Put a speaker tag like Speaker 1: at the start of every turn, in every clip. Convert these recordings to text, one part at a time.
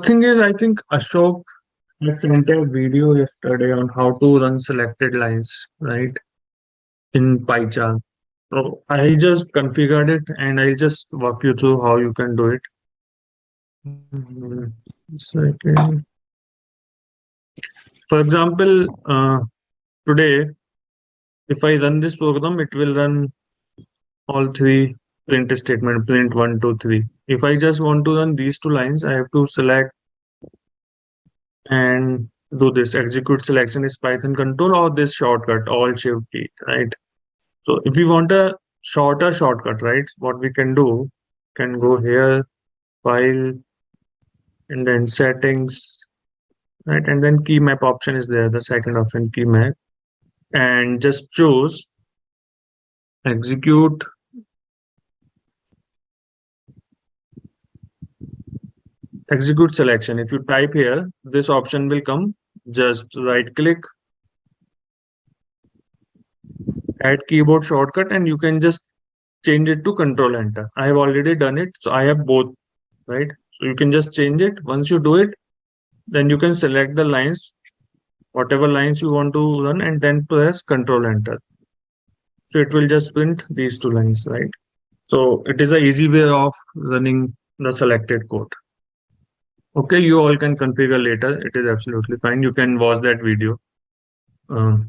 Speaker 1: thing is, I think Ashok has sent a video yesterday on how to run selected lines, right, in PyCharm. So I just configured it and I'll just walk you through how you can do it. Second. For example, today, if I run this program, it will run all three print statement, print 1, 2, 3. If I just want to run these two lines, I have to select and do this execute selection is Python control or this shortcut, Alt Shift T, right? So if we want a shorter shortcut, right, what we can do, can go here, file, and then settings, right? And then key map option is there, the second option, key map, and just choose execute selection. If you type here, this option will come. Just right click, add keyboard shortcut, and you can just change it to control enter. I have already done it, so I have both, right? So you can just change it. Once you do it, then you can select the lines, whatever lines you want to run, and then press control enter. So it will just print these two lines, right? So it is an easy way of running the selected code. Okay, you all can configure later. It is absolutely fine. You can watch that video.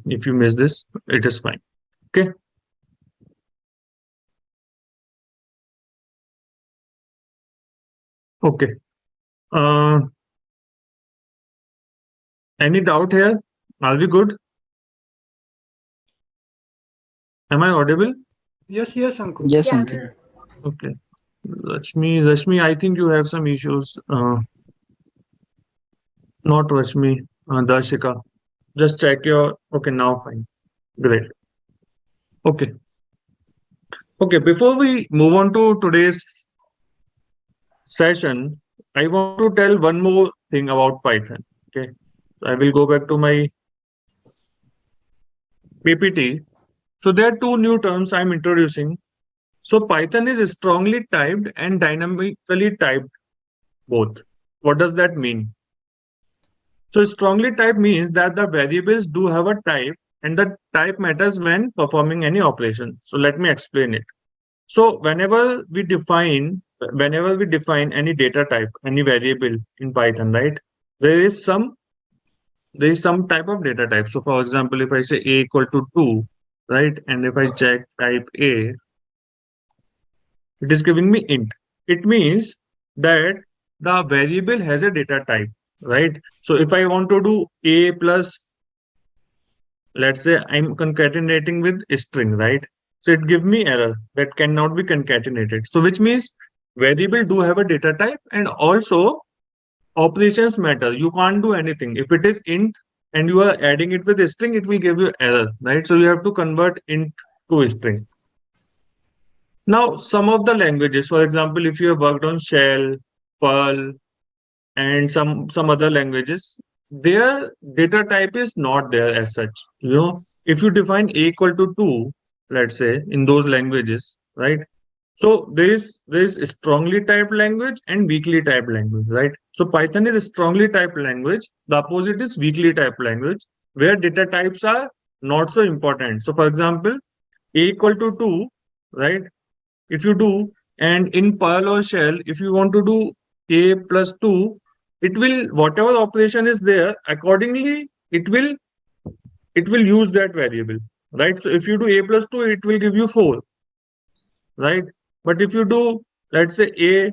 Speaker 1: If you miss this, it is fine. Okay. Okay. Any doubt here? Are we good? Am I audible?
Speaker 2: Yes, Ankur.
Speaker 3: Yes, Ankit.
Speaker 1: Okay. Rashmi, I think you have some issues. Not Rashmi, Darshika. Just check your. Okay, now fine. Great. Okay. Okay, before we move on to today's session, I want to tell one more thing about Python. Okay. I will go back to my PPT. So there are two new terms I'm introducing. So Python is strongly typed and dynamically typed both. What does that mean? So strongly typed means that the variables do have a type and the type matters when performing any operation. So let me explain it. So whenever we define any data type, any variable in Python, right, there is some type of data type. So for example, if I say a equal to 2, right, and if I check type a, it is giving me int. It means that the variable has a data type, right? So if I want to do a plus, let's say I'm concatenating with a string, right? So it gives me error that cannot be concatenated. So which means variable do have a data type and also operations matter. You can't do anything. If it is int and you are adding it with a string, it will give you error, right? So you have to convert int to a string. Now, some of the languages, for example, if you have worked on Shell, Perl, and some other languages, their data type is not there as such. You know, if you define a equal to 2, let's say in those languages, right? So there is a strongly typed language and weakly typed language, right? So Python is a strongly typed language. The opposite is weakly typed language, where data types are not so important. So for example, a equal to 2, right? If you do, and in Perl or Shell, if you want to do a plus 2, it will, whatever operation is there, accordingly, it will use that variable, right? So if you do a plus 2, it will give you 4, right? But if you do, let's say a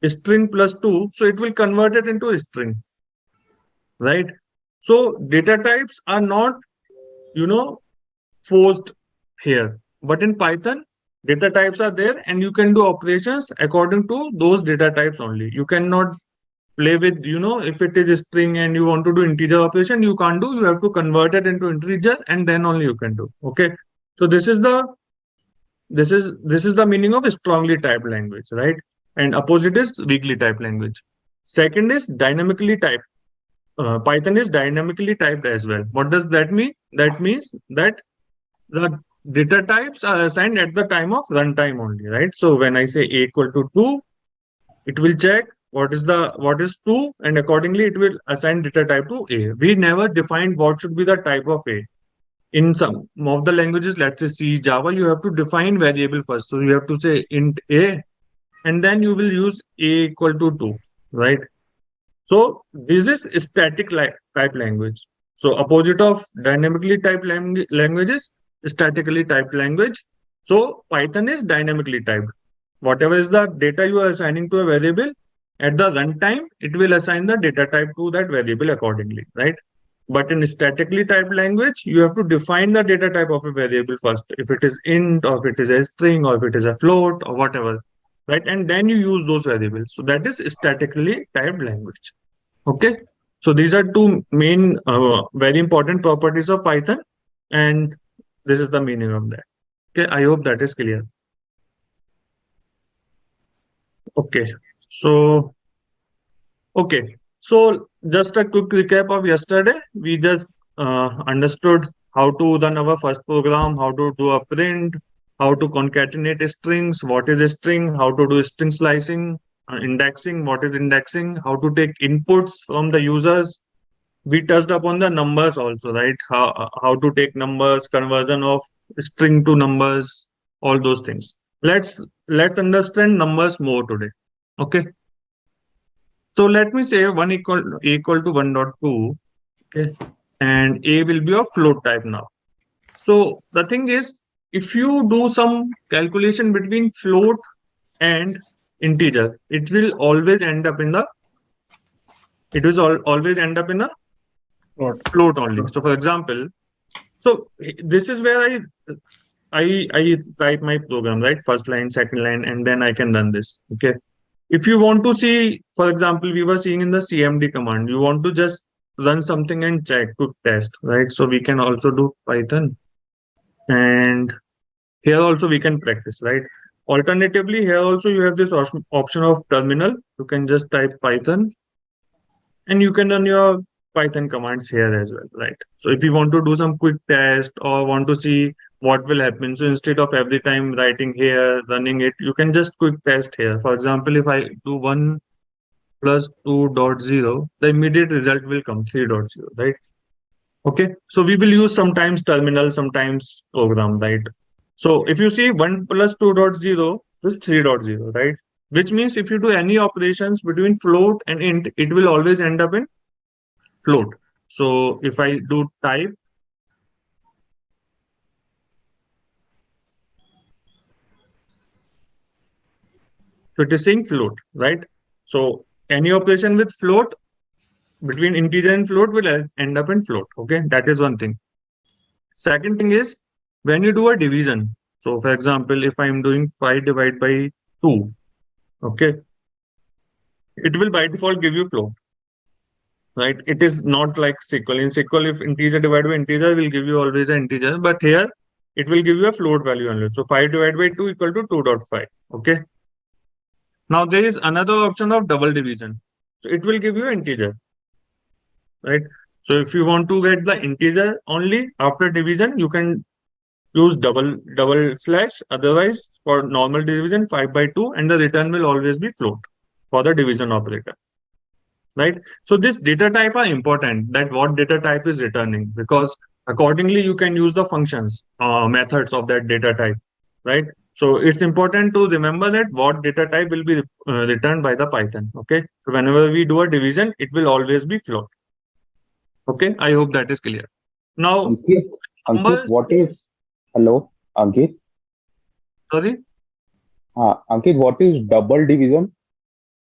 Speaker 1: string plus 2, so it will convert it into a string, right? So data types are not, forced here. But in Python, data types are there and you can do operations according to those data types only. You cannot play with, if it is a string and you want to do integer operation, you can't do. You have to convert it into integer and then only you can do. Okay. So this is the meaning of a strongly typed language, right? And opposite is weakly typed language. Second is dynamically typed. Python is dynamically typed as well. What does that mean? That means that the data types are assigned at the time of runtime only, right? So when I say a equal to 2, it will check what is 2, and accordingly it will assign data type to a. We never defined what should be the type of a. In some of the languages, let's say C, Java, you have to define variable first. So you have to say int a, and then you will use a equal to 2, right? So this is static type language. So opposite of dynamically typed languages, statically typed language. So Python is dynamically typed. Whatever is the data you are assigning to a variable, at the runtime, it will assign the data type to that variable accordingly, right? But in statically typed language, you have to define the data type of a variable first. If it is int, or if it is a string, or if it is a float, or whatever, right? And then you use those variables. So that is statically typed language. Okay. So these are two main, very important properties of Python, and this is the meaning of that. Okay. I hope that is clear. Okay. So, okay. So just a quick recap of yesterday. We just understood how to run our first program, how to do a print, how to concatenate strings, what is a string, how to do string slicing, indexing, what is indexing, how to take inputs from the users. We touched upon the numbers also, right? How to take numbers, conversion of string to numbers, all those things. Let's understand numbers more today. Okay. So let me say 1 equal to 1.2. Okay. And a will be of float type now. So the thing is, if you do some calculation between float and integer, it will always end up in a float only. So for example, so this is where I type my program, right? First line, second line, and then I can run this. Okay. If you want to see, for example, we were seeing in the CMD command, you want to just run something and check to test, right? So we can also do Python, and here also we can practice, right? Alternatively, here also you have this option of terminal. You can just type Python, and you can run your Python commands here as well, right? So if you want to do some quick test or want to see what will happen, so instead of every time writing here, running it, you can just quick test here. For example, if I do 1 plus 2.0, the immediate result will come 3.0, right? Okay, so we will use sometimes terminal, sometimes program, right? So if you see 1 plus 2.0 is 3.0, right? Which means if you do any operations between float and int, it will always end up in float. So if I do type, so it is saying float, right? So any operation with float between integer and float will end up in float. Okay, that is one thing. Second thing is when you do a division. So for example, if I'm doing 5 divided by 2, okay, it will by default give you float, right? It is not like SQL. In SQL, if integer divided by integer will give you always an integer, but here it will give you a float value only. So 5 divided by 2 equal to 2.5. Okay. Now there is another option of double division. So it will give you integer, right? So if you want to get the integer only after division, you can use double slash. Otherwise, for normal division, 5 by 2, and the return will always be float for the division operator, right? So this data type are important, that what data type is returning, because accordingly you can use the functions, methods of that data type, right? So it's important to remember that what data type will be returned by the Python. Okay. So whenever we do a division, it will always be float. Okay. I hope that is clear. Now,
Speaker 2: Ankit, what is, hello, Ankit?
Speaker 1: Sorry?
Speaker 2: Ankit, what is double division?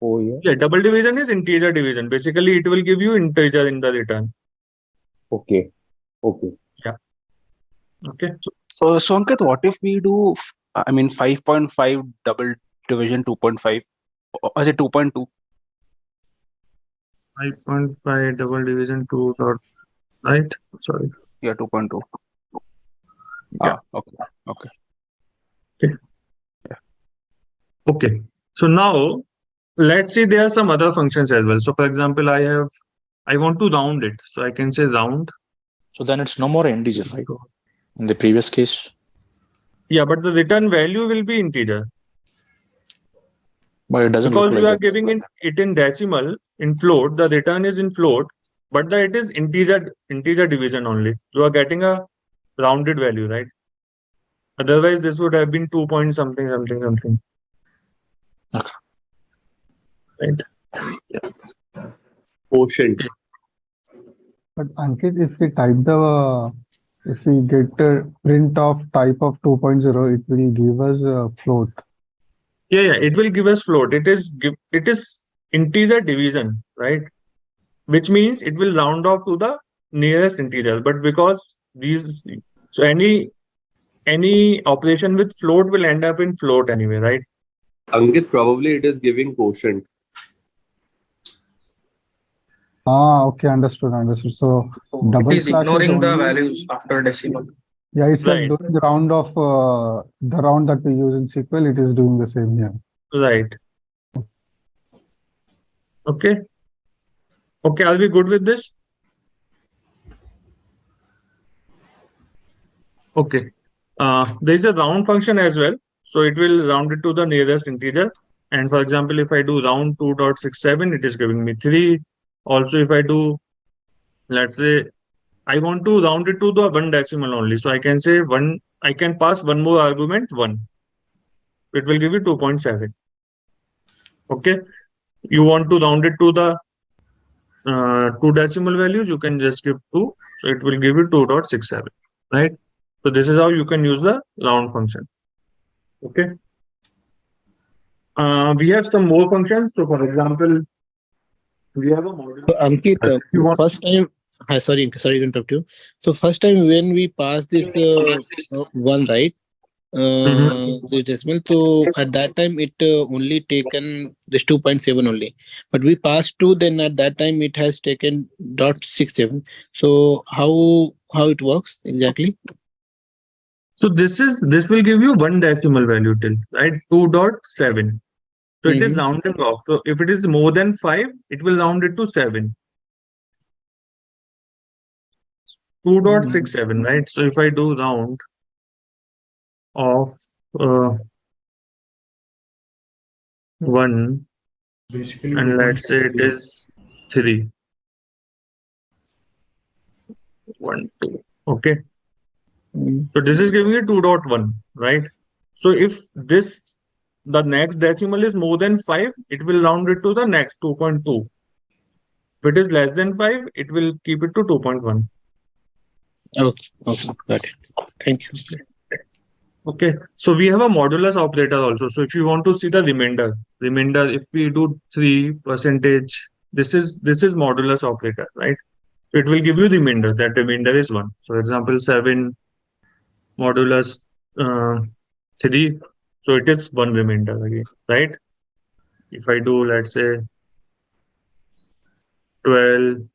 Speaker 2: Oh, yeah.
Speaker 1: Yeah, double division is integer division. Basically, it will give you integer in the return.
Speaker 2: Okay. Okay.
Speaker 1: Yeah. Okay.
Speaker 3: So Ankit, what if we do, 5.5 double division 2.5, or is it 2.2?
Speaker 1: 5.5 double division 2 dot, right? Sorry.
Speaker 3: Yeah, 2.2.
Speaker 1: Yeah.
Speaker 3: Okay.
Speaker 1: Okay. So now let's see, there are some other functions as well. So for example, I want to round it. So I can say round.
Speaker 4: So then it's no more integer, right? In the previous case.
Speaker 1: Yeah, but the return value will be integer
Speaker 3: But it doesn't look
Speaker 1: because
Speaker 3: like
Speaker 1: you are
Speaker 3: that.
Speaker 1: giving it in decimal, in float. The return is in float, but it is integer division only. You are getting a rounded value, right? Otherwise, this would have been 2 point something something something.
Speaker 3: Okay.
Speaker 1: Right.
Speaker 4: Quotient.
Speaker 5: But Ankit, if we get a print of type of 2.0, it will give us a float.
Speaker 1: Yeah. It will give us float. It is integer division, right? Which means it will round off to the nearest integer. But because so any operation with float will end up in float anyway, right?
Speaker 4: Ankit, probably it is giving quotient.
Speaker 5: Okay, understood. So
Speaker 6: It
Speaker 5: double
Speaker 6: is
Speaker 5: slash is
Speaker 6: ignoring the
Speaker 5: only,
Speaker 6: values after decimal.
Speaker 5: yeah, it's like
Speaker 1: Right.
Speaker 5: doing the round of the round that we use in SQL. It is doing the same here.
Speaker 1: Right. Okay. Okay, are we good with this? Okay. There is a round function as well. So it will round it to the nearest integer. And for example, if I do round 2.67, it is giving me 3. Also, if I do, let's say, I want to round it to the one decimal only. So I can say I can pass one more argument, 1. It will give you 2.7. Okay. You want to round it to the 2 decimal values, you can just give 2. So it will give you 2.67, right? So this is how you can use the round function. Okay. We have some more functions. So for example, we have a model.
Speaker 7: So, Ankit,
Speaker 1: You want-
Speaker 7: first time, sorry to interrupt you. So first time when we pass this one, right? The decimal. So at that time it only taken this 2.7 only, but we passed 2. Then at that time it has taken 0.67. So how it works exactly?
Speaker 1: So this will give you one decimal value till, right? 2.7. So it is
Speaker 7: Mhm.
Speaker 1: rounding off. So if it is more than 5, it will round it to 7. 2.67, right? So if I do round of 1, and let's say it is 3. 1, 2. Okay. So this is giving you 2.1, right? So if the next decimal is more than 5, it will round it to the next 2.2. If it is less than 5, it will keep it to 2.1.
Speaker 7: Okay, got it. Thank you.
Speaker 1: Okay. So we have a modulus operator also. So if you want to see the remainder, if we do 3%, this is modulus operator, right? So it will give you remainder. That remainder is 1. So example 7 modulus 3. So it is 1 remainder again, right? If I do, let's say 12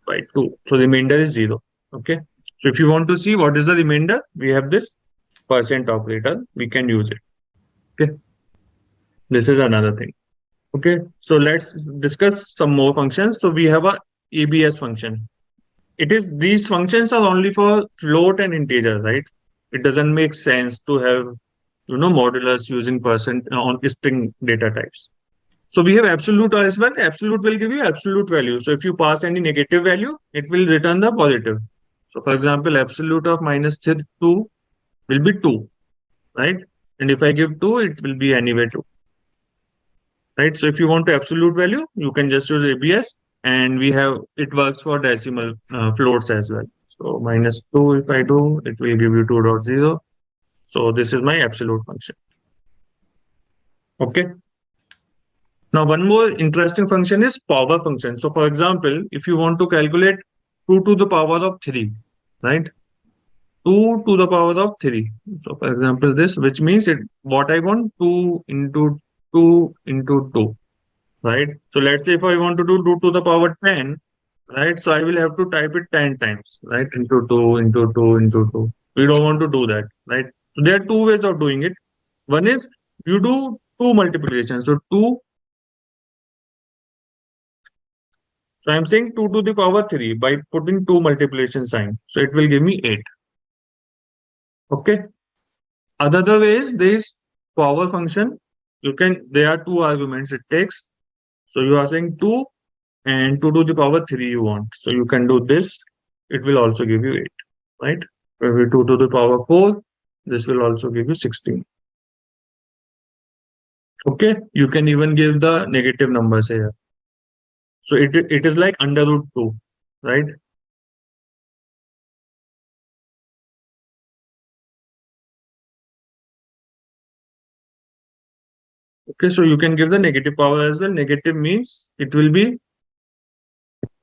Speaker 1: by 2. So remainder is 0. Okay. So if you want to see what is the remainder, we have this percent operator. We can use it. Okay. This is another thing. Okay. So let's discuss some more functions. So we have a ABS function. These functions are only for float and integer, right? It doesn't make sense to have, modulus using percent on string data types. So we have absolute as well. Absolute will give you absolute value. So if you pass any negative value, it will return the positive. So for example, absolute of -2 will be 2, right? And if I give 2, it will be anyway 2, right? So if you want absolute value, you can just use ABS, and it works for decimal floats as well. So -2, if I do, it will give you 2.0. So this is my absolute function. Okay. Now, one more interesting function is power function. So, for example, if you want to calculate 2 to the power of 3, right? 2 to the power of 3. So, for example, which means what I want, 2 into 2 into 2, right? So, let's say if I want to do 2 to the power 10, right? So, I will have to type it 10 times, right? Into 2, into 2, into 2. We don't want to do that, right? So, there are two ways of doing it. One is you do 2 multiplications. So, 2. So I'm saying 2 to the power 3 by putting 2 multiplication sign. So it will give me 8. Okay. Other ways, there is power function. There are two arguments it takes. So you are saying 2 and 2 to the power 3 you want. So you can do this. It will also give you 8, right? Maybe 2 to the power 4. This will also give you 16. Okay. You can even give the negative numbers here. So it is like under root 2, right? Okay, so you can give the negative power as well. Negative means it will be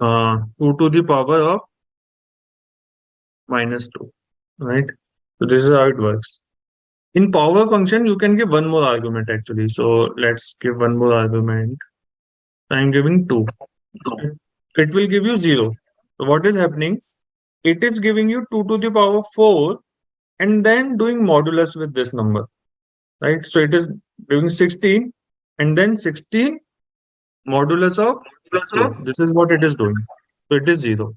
Speaker 1: 2 to the power of -2, right? So this is how it works. In power function, you can give one more argument actually. So let's give one more argument. I'm giving 2. It will give you 0. So what is happening? It is giving you 2 to the power 4 and then doing modulus with this number, right? So it is doing 16 and then 16 modulus of 2. This is what it is doing. So it is 0.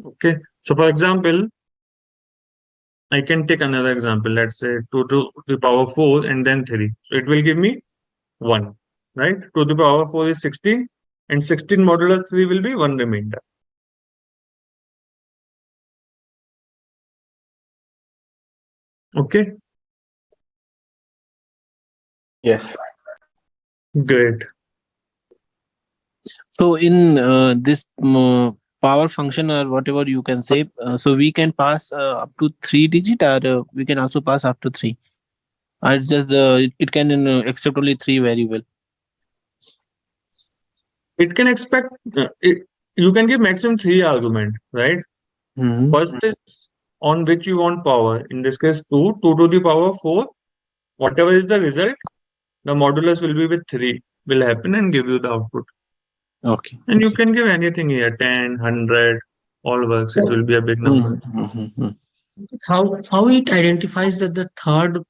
Speaker 1: Okay. So for example, I can take another example. Let's say 2 to the power 4 and then 3. So it will give me 1, right? 2 to the power 4 is 16 and 16 modulus 3 will be 1 remainder. Okay,
Speaker 3: Yes.
Speaker 1: great.
Speaker 7: So in this power function or whatever you can say, so we can pass up to 3 digit, or we can also pass up to 3. Or it's just it can accept only 3 variable.
Speaker 1: It can expect, you can give maximum 3 argument, right?
Speaker 7: Mm-hmm.
Speaker 1: First is on which you want power. In this case, 2 to the power 4. Whatever is the result, the modulus will be with 3 will happen and give you the output.
Speaker 7: Okay.
Speaker 1: And you can give anything here, 10, 100, all works. It will be a big number.
Speaker 7: Mm-hmm.
Speaker 6: How it identifies that the third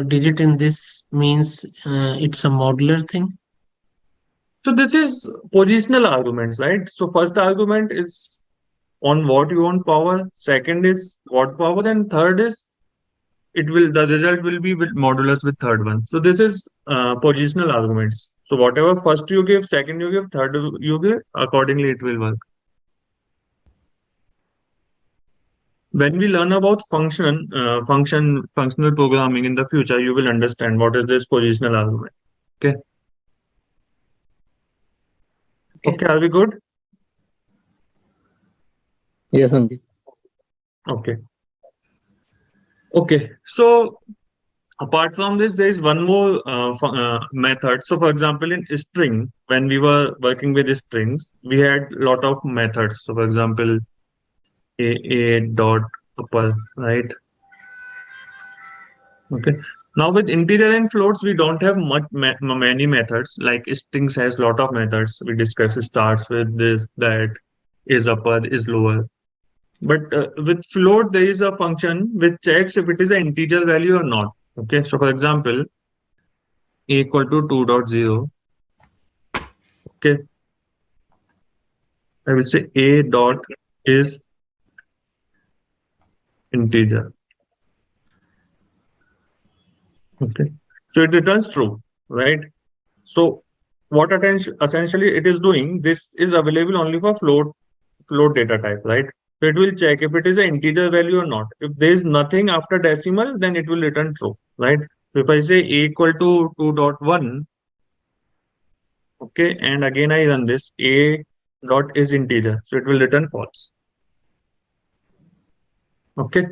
Speaker 6: digit in this means it's a modular thing?
Speaker 1: So this is positional arguments, right? So first argument is on what you want power. Second is what power, and third is the result will be with modulus with third one. So this is positional arguments. So whatever first you give, second you give, third you give, accordingly it will work. When we learn about functional programming in the future, you will understand what is this positional argument. Okay. Okay, are we good?
Speaker 7: Yes, Ankit.
Speaker 1: Okay. Okay, so apart from this, there is one more method. So for example, in string, when we were working with strings, we had a lot of methods. So for example, a dot tuple, right? Okay. Now with integer and floats, we don't have many methods. Like strings has lot of methods. We discuss starts with this, that, is upper, is lower. But with float, there is a function which checks if it is an integer value or not. Okay. So for example, a equal to 2.0. Okay. I will say a dot is integer. Okay. So it returns true, right? So what essentially it is doing, this is available only for float data type, right? So it will check if it is an integer value or not. If there is nothing after decimal, then it will return true, right? So if I say a equal to 2.1, okay, and again I run this, a dot is integer, so it will return false. Okay.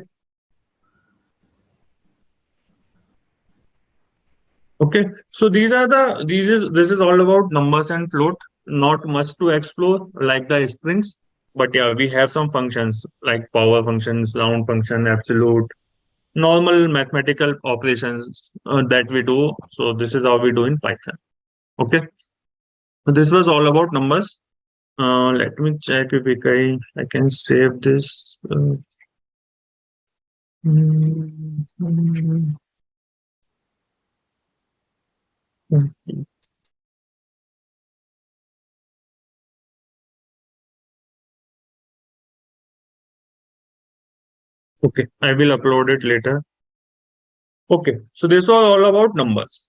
Speaker 1: Okay, so this is all about numbers and float. Not much to explore like the strings, but yeah, we have some functions like power functions, round function, absolute, normal mathematical operations that we do. So this is how we do in Python. Okay, so this was all about numbers. Let me check if I can save this. Okay, I will upload it later. Okay, so this was all about numbers.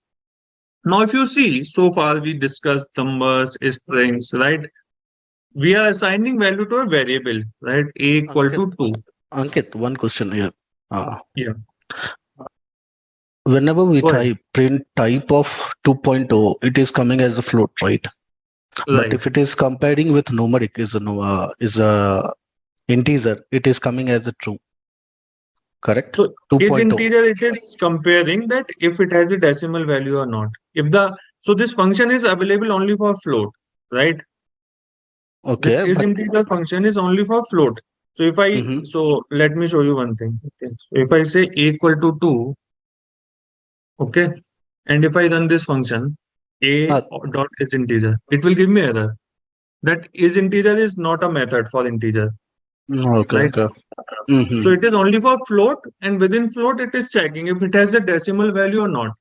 Speaker 1: Now, if you see, so far we discussed numbers, strings, right? We are assigning value to a variable, right? A equal to 2.
Speaker 8: Ankit, one question here.
Speaker 1: Yeah.
Speaker 8: Whenever we
Speaker 1: Go ahead.
Speaker 8: type print type of 2.0, it is coming as a float, right? But
Speaker 1: Right.
Speaker 8: if it is comparing with numeric is a integer, it is coming as a true. Correct?
Speaker 1: So is
Speaker 8: 2.0.
Speaker 1: integer, it is comparing that if it has a decimal value or not. So this function is available only for float, right? This
Speaker 8: Okay,
Speaker 1: is
Speaker 8: but
Speaker 1: integer function is only for float. So if I,
Speaker 8: Mhm.
Speaker 1: so let me show you one thing. Okay. So if I say a equal to 2, okay, and if I run this function, a
Speaker 8: Uh,
Speaker 1: dot is integer, it will give me error. That is integer is not a method for integer,
Speaker 8: okay,
Speaker 1: right?
Speaker 8: okay. Mhm.
Speaker 1: So it is only for float, and within float, it is checking if it has a decimal value or not.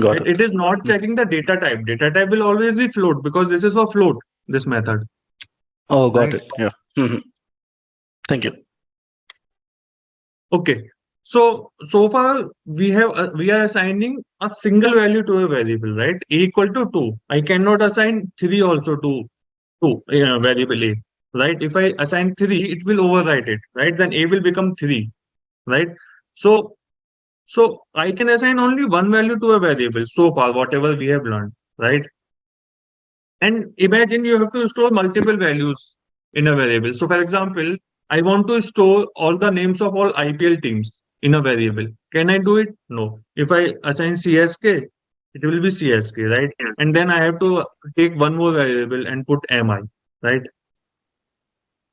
Speaker 8: Got
Speaker 1: Right?
Speaker 8: it.
Speaker 1: It is not checking the data type. Data type will always be float because this is for float, this method.
Speaker 8: Oh, got
Speaker 1: Right.
Speaker 8: it. Yeah. Mhm. Thank you.
Speaker 1: Okay. So far we are assigning a single value to a variable, right? A equal to 2. I cannot assign 3 also to variable A, right? If I assign 3, it will overwrite it, right? Then A will become 3, right? So I can assign only one value to a variable so far, whatever we have learned, right? And imagine you have to store multiple values in a variable. So for example, I want to store all the names of all IPL teams in a variable. Can I do it? No. If I assign CSK, it will be CSK, right? And then I have to take one more variable and put MI, right?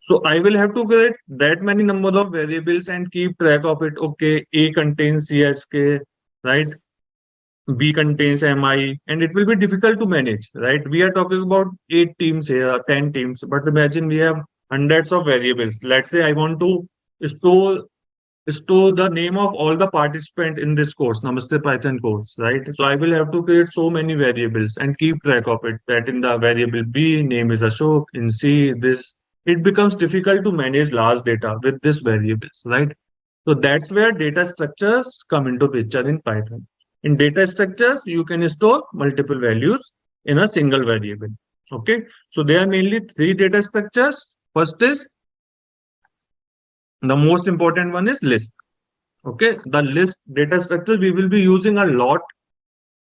Speaker 1: So I will have to create that many number of variables and keep track of it. Okay, A contains CSK, right? B contains MI, and it will be difficult to manage, right? We are talking about 8 teams here, 10 teams, but imagine we have hundreds of variables. Let's say I want to store the name of all the participants in this course, Namaste Python course, right? So I will have to create so many variables and keep track of it. That in the variable B, name is Ashok, in C, this. It becomes difficult to manage large data with these variables, right? So that's where data structures come into picture in Python. In data structures, you can store multiple values in a single variable. Okay, so there are mainly 3 data structures. First is the most important one is list. Okay, the list data structure we will be using a lot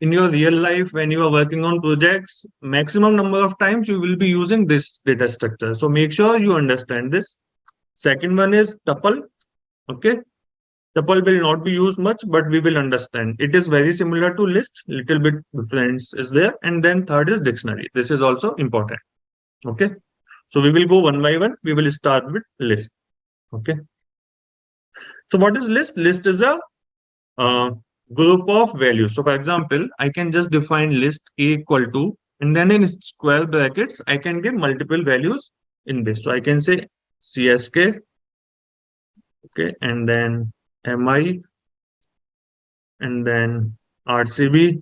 Speaker 1: in your real life when you are working on projects. Maximum number of times you will be using this data structure. So make sure you understand this. Second one is tuple. Okay, tuple will not be used much, but we will understand. It is very similar to list, little bit difference is there. And then third is dictionary. This is also important. Okay, so we will go one by one. We will start with list. Okay, so what is list? List is a group of values. So for example, I can just define list A equal to, and then in square brackets, I can give multiple values in this. So I can say CSK, okay, and then MI, and then RCB,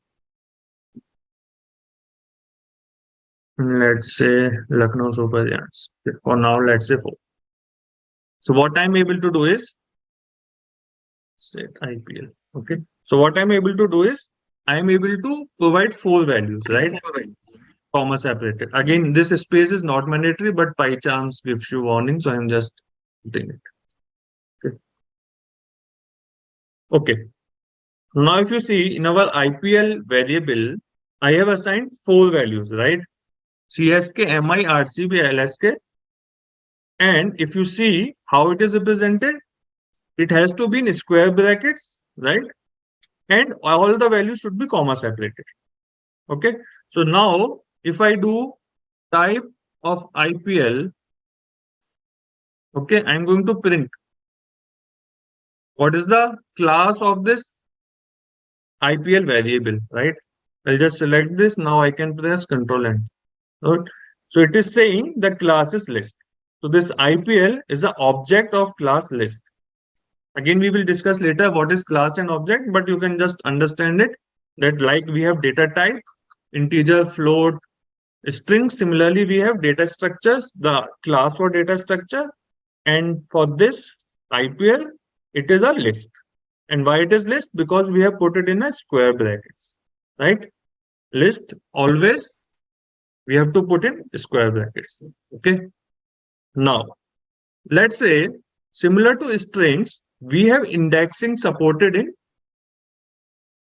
Speaker 1: and let's say Lucknow Super Giants. For now, let's say 4. So what I'm able to do is set IPL. Okay. So what I'm able to do is I'm able to provide 4 values, right? Comma separated. Again, this space is not mandatory, but PyCharms gives you warning, so I'm just putting it. Okay. Okay. Now, if you see in our IPL variable, I have assigned 4 values, right? CSK, MI, RCB, LSK. And if you see how it is represented, it has to be in square brackets, right? And all the values should be comma separated. Okay. So now, if I do type of IPL, okay, I'm going to print what is the class of this IPL variable, right? I'll just select this. Now I can press Control N. Right? So it is saying the class is list. So this IPL is an object of class list. Again, we will discuss later what is class and object, but you can just understand it that like we have data type, integer, float, string. Similarly, we have data structures, the class for data structure. And for this, IPL, it is a list. And why it is list? Because we have put it in a square brackets, right? List always we have to put in square brackets. Okay. Now, let's say similar to strings, we have indexing supported in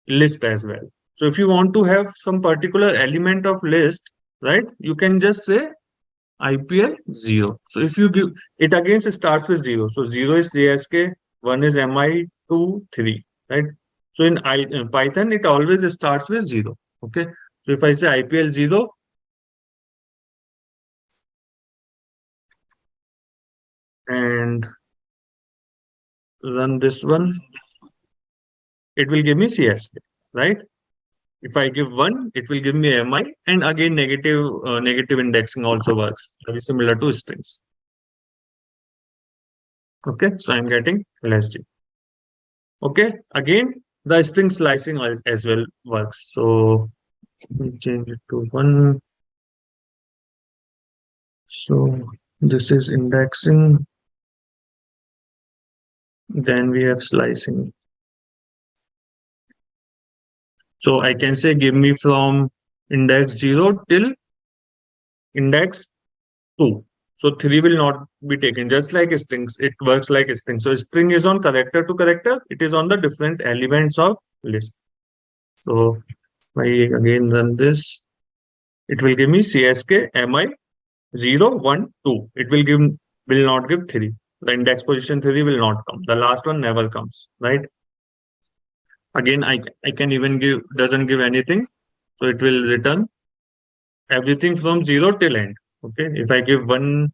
Speaker 1: list as well. So if you want to have some particular element of list, right, you can just say IPL 0. So if you give it again, it starts with 0. So 0 is CSK, 1 is MI, 2, 3, right? So in Python, it always starts with 0. Okay. So if I say IPL 0, and run this one, it will give me CSK, right? If I give 1, it will give me MI, and again negative indexing also works, very similar to strings. Okay, so I'm getting LSG. Okay, again the string slicing as well works. So let me change it to 1. So this is indexing. Then we have slicing. So I can say give me from index 0 till index 2. So 3 will not be taken, just like strings. It works like a string. So string is on character to character. It is on the different elements of list. So I again run this. It will give me CSK MI 0, 1, 2. It will not give 3. The index position 3 will not come. The last one never comes, right? Again, I can even doesn't give anything. So it will return everything from 0 till end. Okay. If I give 1,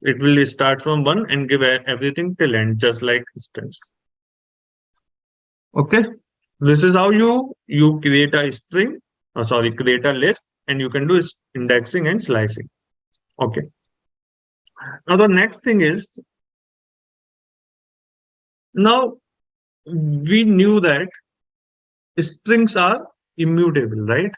Speaker 1: it will start from 1 and give everything till end, just like strings. Okay. This is how you create a string, create a list, and you can do indexing and slicing. Okay. Now the next thing is, now we knew that strings are immutable, right?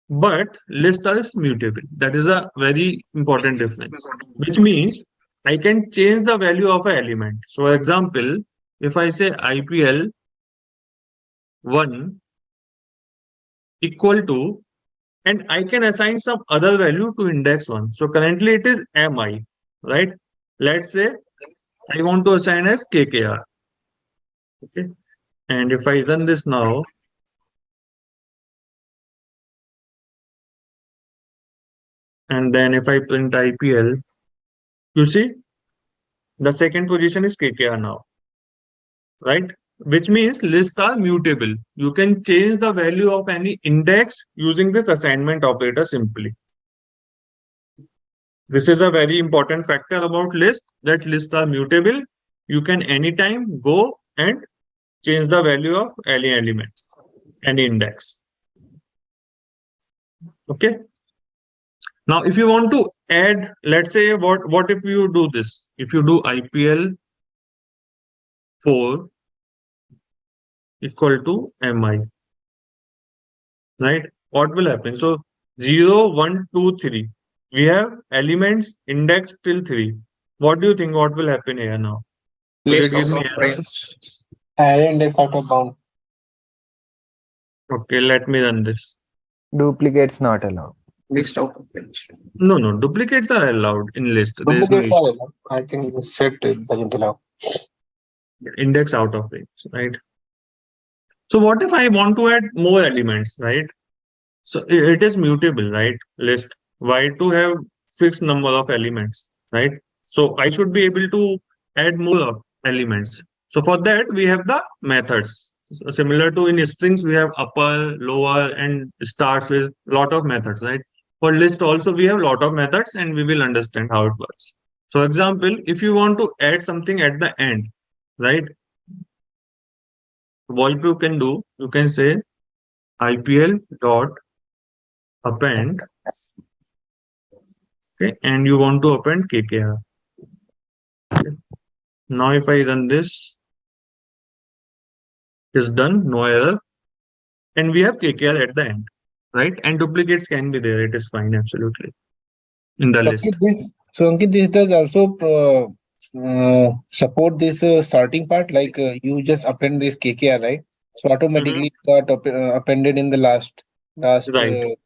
Speaker 1: But list is mutable. That is a very important difference, which means I can change the value of an element. So, for example, if I say IPL 1 equal to, and I can assign some other value to index 1. So currently it is MI, right? Let's say I want to assign as KKR. Okay. And if I run this now, and then if I print IPL, you see the second position is KKR now, right? Which means lists are mutable. You can change the value of any index using this assignment operator simply. This is a very important factor about list, that lists are mutable. You can anytime go and change the value of any element, any index. Okay. Now, if you want to add, let's say, what if you do this? If you do IPL 4 equal to MI, right? What will happen? So 0, 1, 2, 3. We have elements indexed till 3. What do you think? What will happen here now?
Speaker 7: List of friends. Array index out of bound.
Speaker 1: Okay, let me run this.
Speaker 9: Duplicates not allowed.
Speaker 7: List out of friends.
Speaker 1: No, duplicates are allowed in list. There is no
Speaker 7: Duplicates are allowed. I think the set doesn't allow.
Speaker 1: index out of range, right? So what if I want to add more elements, right? So it is mutable, right? List. Why to have fixed number of elements, right? So I should be able to add more elements. So for that, we have the methods. Similar to in strings, we have upper, lower, and starts with lot of methods, right? For list also, we have lot of methods, and we will understand how it works. So example, if you want to add something at the end, right? What you can do, you can say IPL dot append, okay, and you want to append KKR. Okay. Now if I run this, it's done, no error, and we have KKR at the end, right? And duplicates can be there, it is fine, absolutely, in the list.
Speaker 7: So Ankit, this does also support this sorting part, like you just append this KKR, right? So automatically it got appended in the last.
Speaker 1: Right.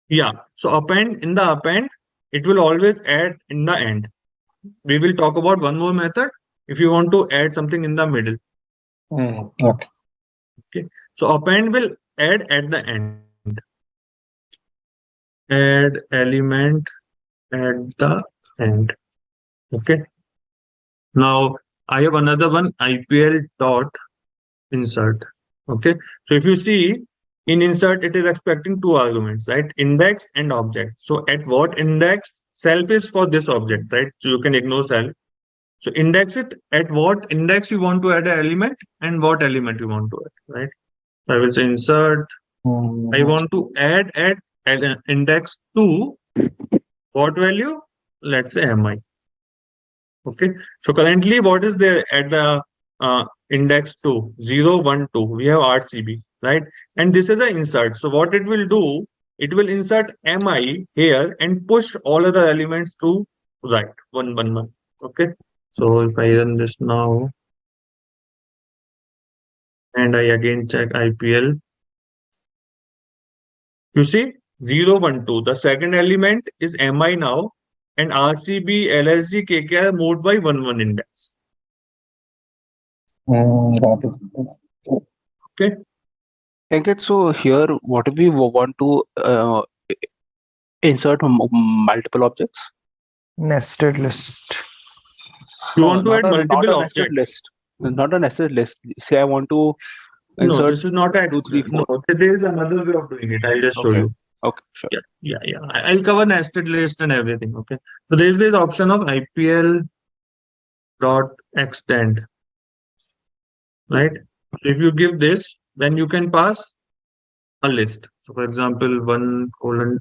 Speaker 1: Yeah. So in the append, it will always add in the end. We will talk about one more method if you want to add something in the middle.
Speaker 7: Okay.
Speaker 1: So append will add at the end. Add element at the end. Okay. Now I have another one, IPL dot insert. Okay. So if you see in insert, it is expecting two arguments, right? Index and object. So at what index? Self is for this object, right? So you can ignore self. So index it at what index you want to add an element and what element you want to add, right? I will say insert. I want to add at index 2. What value? Let's say mi. Okay. So currently, what is there at the index 2? 0, 1, 2. We have RCB, right? And this is an insert. So what it will do, it will insert mi here and push all other elements to right. 1, 1, 1. Okay. So if I run this now, and I again check IPL, you see 0, 1, 2. The second element is mi now, and RCB, LSD, KKR moved by 1, 1 index.
Speaker 7: Got it.
Speaker 1: Okay.
Speaker 3: Okay, so here, what if we want to insert multiple objects?
Speaker 9: Nested list.
Speaker 1: You want to
Speaker 3: not
Speaker 1: add
Speaker 3: a-
Speaker 1: multiple
Speaker 3: not a nested
Speaker 1: objects.
Speaker 3: list. Not a nested list. Say I want to
Speaker 1: No,
Speaker 3: insert.
Speaker 1: this is not a
Speaker 3: 2, 3, 4.
Speaker 1: No, there is another way of doing it. I'll just show
Speaker 3: Okay.
Speaker 1: you.
Speaker 3: Okay, sure.
Speaker 1: Yeah. I'll cover nested list and everything. Okay. So there is this option of IPL dot extend. Right. So if you give this, then you can pass a list. So for example, 1:2.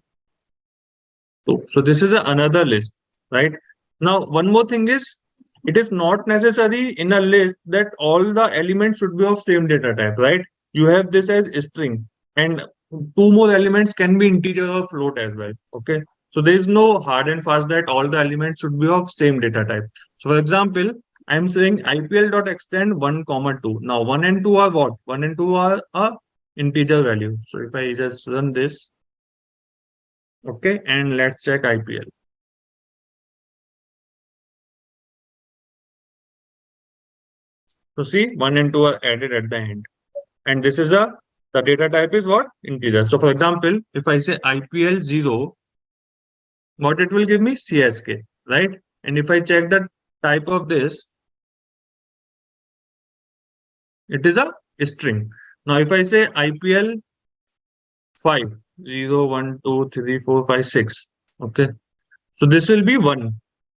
Speaker 1: So this is another list, right? Now, one more thing is, it is not necessary in a list that all the elements should be of same data type, right? You have this as a string, and two more elements can be integer or float as well. Okay. So there is no hard and fast that all the elements should be of same data type. So for example, I'm saying IPL.extend 1, 2. Now 1 and 2 are what? 1 and 2 are a integer value. So if I just run this, okay, and let's check IPL. So see, 1 and 2 are added at the end. And this is the data type is what? Integer. So for example, if I say IPL 0, what it will give me? CSK, right? And if I check the type of this, it is a string. Now if I say IPL 5, 0, 1, 2, 3, 4, 5, 6, okay. So this will be 1,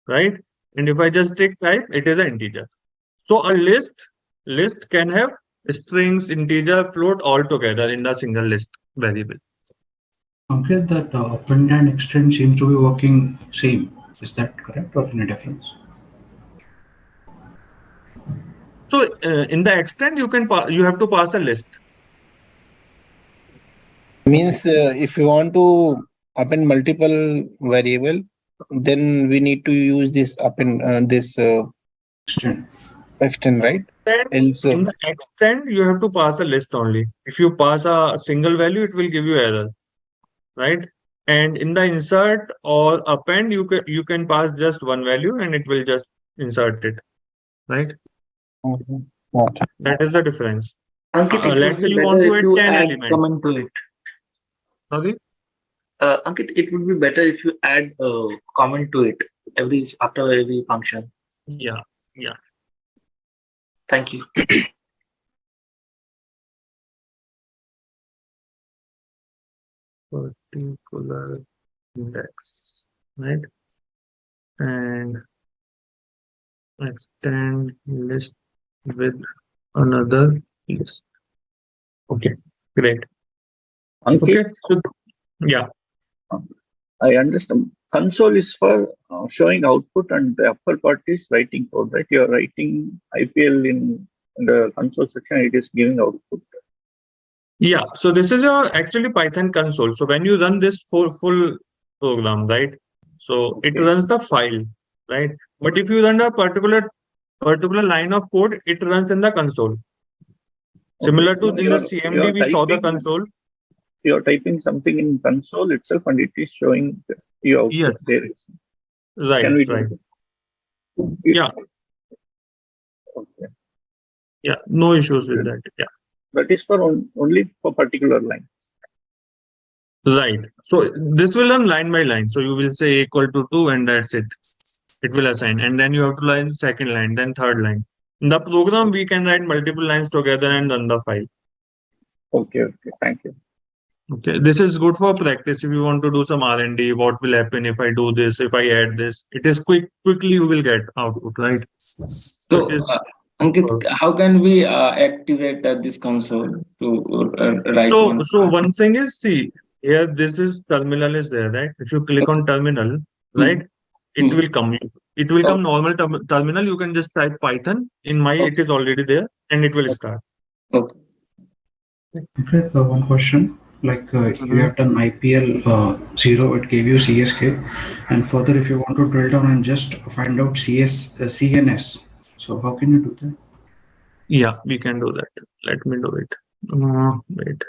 Speaker 1: right? And if I just take type, it is an integer. So a list can have strings, integer, float all together in the single list variable.
Speaker 10: Okay, that append and extend seems to be working same. Is that correct or any difference?
Speaker 1: So in the extend, you have to pass a list.
Speaker 7: Means if you want to append multiple variable, then we need to use this append extend, right? Else,
Speaker 1: in the extend, you have to pass a list only. If you pass a single value, it will give you error, right? And in the insert or append, you can pass just one value and it will just insert it, right?
Speaker 7: Okay.
Speaker 1: That is the difference.
Speaker 11: Ankit,
Speaker 1: Let's say you want to add 10 elements.
Speaker 11: Comment to it.
Speaker 1: Sorry?
Speaker 11: Ankit, it would be better if you add comment to it after every function.
Speaker 1: Yeah.
Speaker 11: Thank you.
Speaker 1: Particular index, right? And extend list with another list. Okay, great.
Speaker 12: Ankit,
Speaker 1: Okay, so yeah.
Speaker 12: I understand. Console is for showing output and the upper part is writing code, right? You're writing IPL in the console section, it is giving output.
Speaker 1: Yeah, so this is your actually Python console. So when you run this full program, right? So it runs the file, right? But if you run a particular line of code, it runs in the console. Similar to in the CMD, we saw the console.
Speaker 12: You're typing something in console itself and it is showing you output
Speaker 1: Yes.
Speaker 12: there.
Speaker 1: Right,
Speaker 12: Can we do
Speaker 1: right.
Speaker 12: that?
Speaker 1: Yeah,
Speaker 12: Okay.
Speaker 1: yeah, no issues with that. Yeah,
Speaker 12: That is for only for particular line.
Speaker 1: right. So this will run line by line. So you will say equal to 2 and that's it. It will assign. And then you have to line second line, then third line. In the program, we can write multiple lines together and run the file.
Speaker 12: Okay, okay. Thank you.
Speaker 1: Okay, this is good for practice. If you want to do some R&D, what will happen if I do this, if I add this? It is quickly you will get output, right?
Speaker 11: So, Ankit, how can we activate this console to write one?
Speaker 1: So one thing is, see, here this is terminal is there, right? If you click on terminal, right, it will come. It will come normal terminal. You can just type Python. In my, it is already there, and it will start.
Speaker 11: Okay.
Speaker 10: Okay, so one question. Like you have done IPL 0, it gave you CSK, and further if you want to drill down and just find out CNS, so how can you do that?
Speaker 1: Yeah, we can do that. Let me do it. Wait.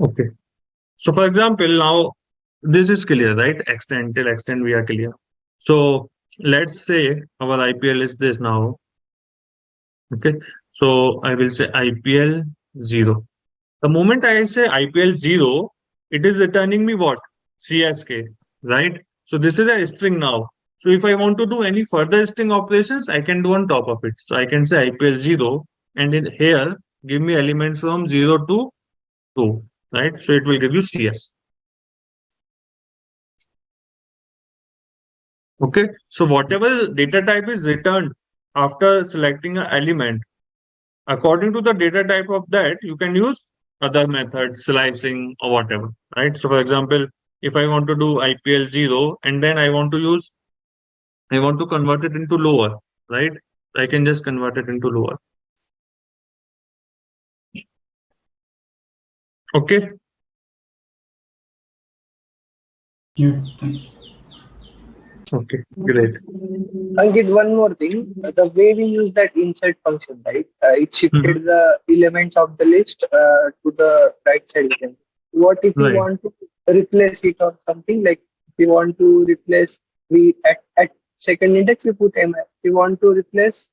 Speaker 1: Okay. So for example, now this is clear, right? Extend till extend we are clear. So let's say our IPL is this now. Okay. So I will say IPL 0. The moment I say IPL 0, it is returning me what? CSK, right? So this is a string now. So if I want to do any further string operations, I can do on top of it. So I can say IPL 0 and in here, give me elements from 0 to 2, right? So it will give you CS. Okay. So whatever data type is returned after selecting an element, according to the data type of that, you can use other methods, slicing or whatever, right? So for example, if I want to do IPL 0 and then I want to convert it into lower, right? I can just convert it into lower. Okay.
Speaker 10: Yeah, thanks.
Speaker 1: Okay, great.
Speaker 9: Ankit, one more thing. The way we use that insert function, right? It shifted the elements of the list to the right side again. What if we want to replace it or something? Like we want to replace, we at second index we put mi. We want to replace,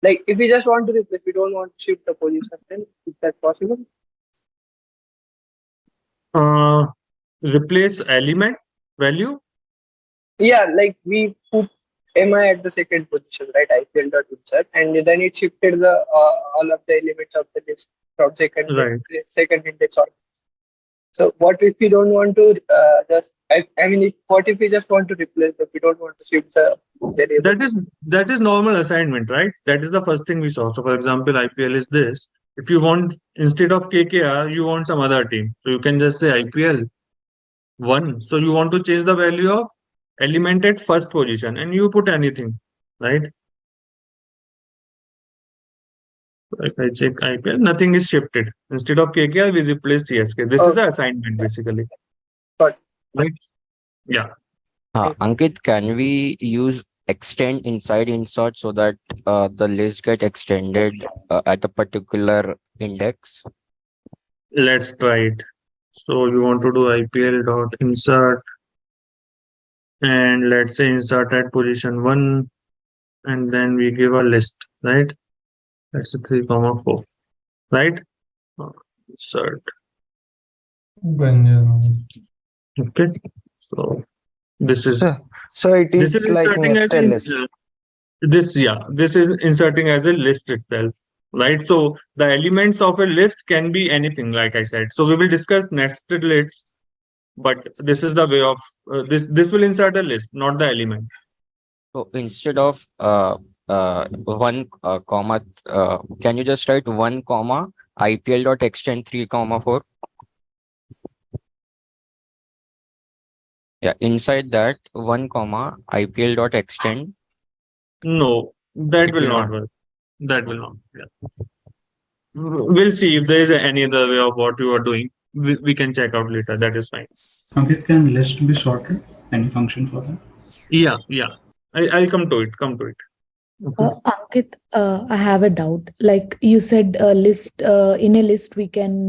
Speaker 9: like if we just want to replace, we don't want to shift the position, then is that possible?
Speaker 1: Replace element value.
Speaker 9: Yeah, like we put mi at the second position, right? IPL dot insert, and then it shifted the all of the elements of the list from second index on. So what if we don't want to just? I mean, what if we just want to replace them? We don't want to shift the variable.
Speaker 1: That is normal assignment, right? That is the first thing we saw. So for example, IPL is this. If you want, instead of KKR, you want some other team. So you can just say IPL 1. So you want to change the value of element at first position and you put anything, right? If I check IPL, nothing is shifted. Instead of KKR, we replace CSK. This is the assignment basically. Right? Yeah.
Speaker 13: Ankit, can we use extend inside insert so that the list get extended at a particular index?
Speaker 1: Let's try it. So you want to do IPL dot insert and let's say insert at position 1 and then we give a list, right? That's a 3, 4, right? Insert. Okay. So this is
Speaker 9: so it is like nested list.
Speaker 1: This is inserting as a list itself, right? So the elements of a list can be anything, like I said. So we will discuss nested lists, but this is the way of this will insert a list, not the element.
Speaker 13: So instead of 1 comma, can you just write 1 comma IPL dot extend 3, 4? Yeah, inside that 1 comma IPL dot extend.
Speaker 1: No, that will not work. That will not. Yeah. We'll see if there is any other way of what you are doing. we can check out later. That is fine.
Speaker 10: Ankit, can list be sorted? Any function for that?
Speaker 1: Yeah. I'll come to it. Okay.
Speaker 14: Ankit, I have a doubt. Like you said, list in a list we can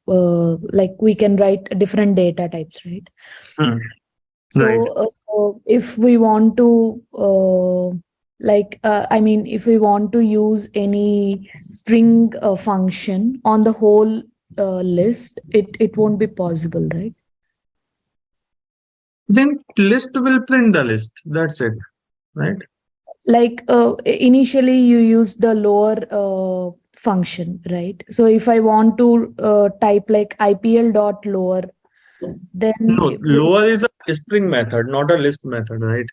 Speaker 14: like we can write different data types, right? So if we want to I mean, if we want to use any string function on the whole list, it won't be possible, right?
Speaker 1: Then list will print the list. That's it, right?
Speaker 14: Like initially you use the lower function, right? So if I want to type like IPL dot lower, then
Speaker 1: no, lower is a string method, not a list method, right?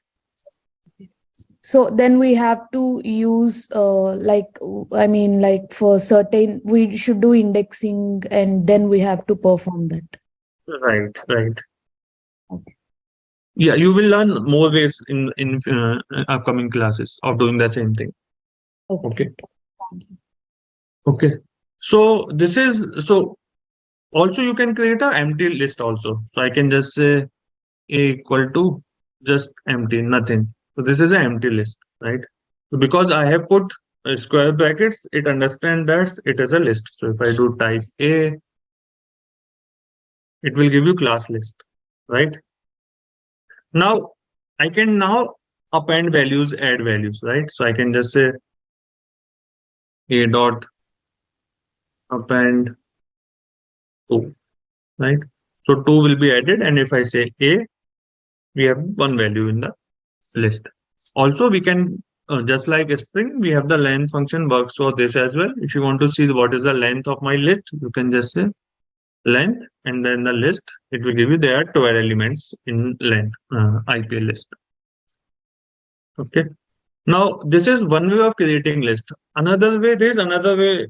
Speaker 14: So then we have to use like I mean, like for certain we should do indexing and then we have to perform that.
Speaker 1: Right.
Speaker 14: Okay.
Speaker 1: Yeah, you will learn more ways in upcoming classes of doing the same thing. Okay.
Speaker 14: Thank you.
Speaker 1: Okay. So this is also you can create an empty list also. So I can just say A equal to just empty, nothing. So this is an empty list, right? So because I have put square brackets, it understands that it is a list. So if I do type A, it will give you class list, right? Now I can append values, add values, right? So I can just say A dot append 2, right? So 2 will be added, and if I say A, we have one value in the list. Also, we can just like a string, we have the length function works for this as well. If you want to see what is the length of my list, you can just say length and then the list. It will give you there are 12 elements in length IPL list. Okay. Now this is one way of creating list. Another way, there is another way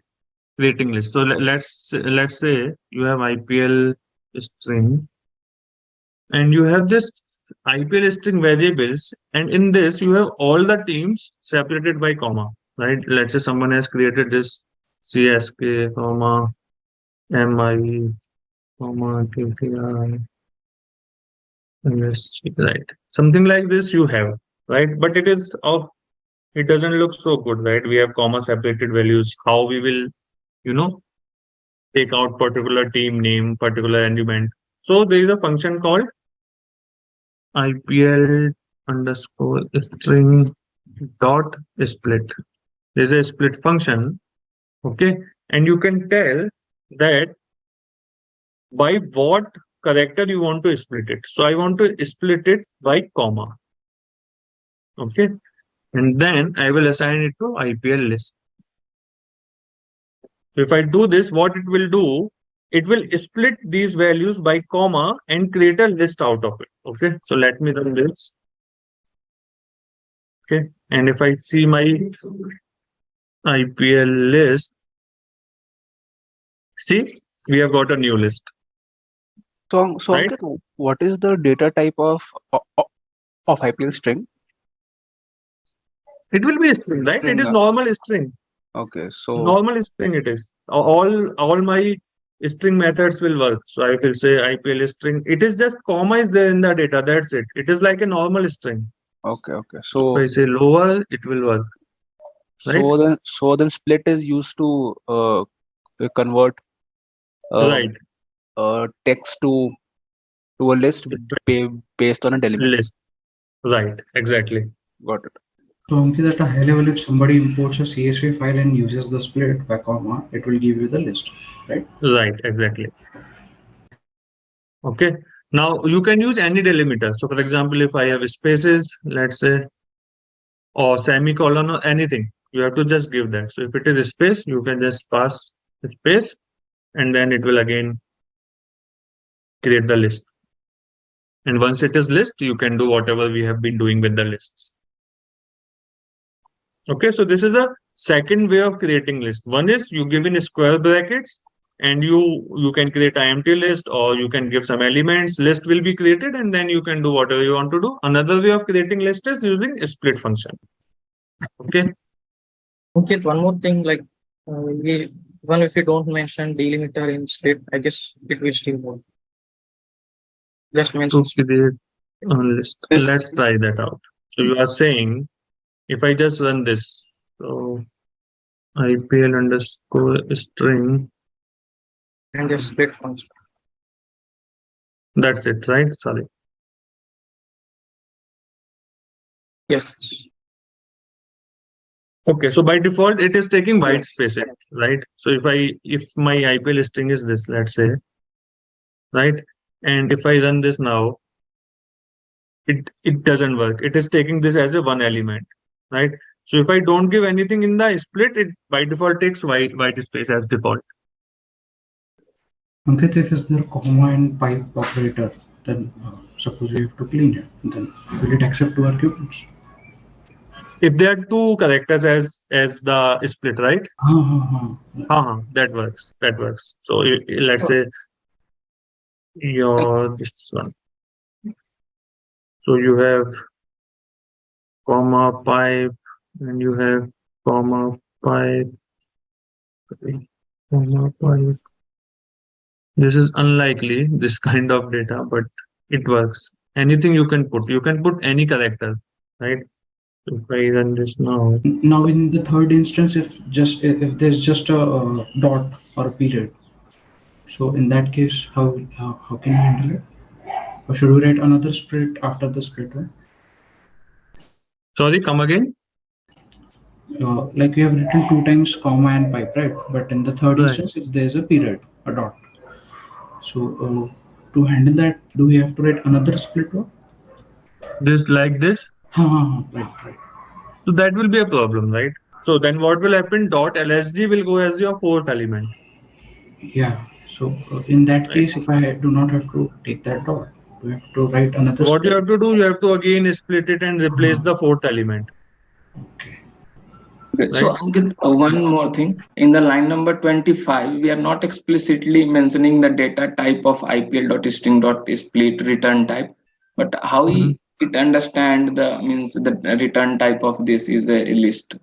Speaker 1: creating list. So let's say you have IPL string and you have this IPL string variables, and in this you have all the teams separated by comma, right? Let's say someone has created this CSK, comma, MI, comma, KKR, right? Something like this you have, right? But it doesn't look so good, right? We have comma separated values. How we will, take out particular team name, particular element. So there is a function called IPL underscore string dot split. There's a split function, okay, and you can tell that by what character you want to split it. So I want to split it by comma, okay, and then I will assign it to IPL list. If I do this, what it will do, it will split these values by comma and create a list out of it. Okay, so let me run this. Okay, and if I see my IPL list, see, we have got a new list.
Speaker 3: So
Speaker 1: right?
Speaker 3: Ankit, what is the data type of IPL string?
Speaker 1: It will be a string, right? It is normal string.
Speaker 3: Okay, so
Speaker 1: normal string it is. All my string methods will work. So I will say IPL string. It is just comma is there in the data. That's it. It is like a normal string.
Speaker 3: Okay. So
Speaker 1: if I say lower, it will work. Right?
Speaker 3: So then split is used to convert
Speaker 1: right
Speaker 3: text to a list based on a delimiter.
Speaker 1: List. Right. Exactly.
Speaker 3: Got it.
Speaker 10: So Ankit, at a high level, if somebody imports a CSV file and uses the split by comma, it will give you the list, right?
Speaker 1: Right, exactly. Okay. Now you can use any delimiter. So for example, if I have spaces, let's say, or semicolon or anything, you have to just give that. So if it is a space, you can just pass the space and then it will again create the list. And once it is list, you can do whatever we have been doing with the lists. Okay, so this is a second way of creating list. One is you give in square brackets and you can create an empty list, or you can give some elements. List will be created and then you can do whatever you want to do. Another way of creating list is using a split function. Okay.
Speaker 9: Okay, one more thing, like
Speaker 15: Even if you don't mention delimiter in split, I guess it will still work. Just mention
Speaker 1: To create a list. Let's try that out. So you are saying if I just run this, so IPL underscore string,
Speaker 15: and just split function.
Speaker 1: that's it, right? Sorry.
Speaker 15: Yes.
Speaker 1: Okay, so by default it is taking white spaces, right? So if my IPL string is this, let's say, right? And if I run this now, it doesn't work. It is taking this as a one element, right? So if I don't give anything in the split, it by default takes white space as default.
Speaker 10: Ankit, if is there comma and pipe operator, then suppose you have to clean it, then will it accept two arguments?
Speaker 1: If there are two characters as the split, right? That works. That works. So let's say this one. So you have comma pipe and you have comma pipe. Comma pipe. This is unlikely, this kind of data, but it works. Anything you can put any character, right? If I run this now.
Speaker 10: Now in the third instance, if there's just a dot or a period, so in that case, how can you handle it? Or should we write another split after the split one?
Speaker 1: Sorry, come again.
Speaker 10: Like we have written 2 times comma and pipe, right? But in the third instance, if there's a period, a dot. So to handle that, do we have to write another split one?
Speaker 1: This like this?
Speaker 10: Right.
Speaker 1: So that will be a problem, right? So then what will happen? Dot LSD will go as your fourth element.
Speaker 10: Yeah. So in that case, if I do not have to take that dot, we have to write another.
Speaker 1: What you have to do, you have to again split it and replace the fourth element.
Speaker 11: Okay. So Ankit, one more thing. In the line number 25, we are not explicitly mentioning the data type of IPL.string.split return type, but how it understand the return type of this is a list.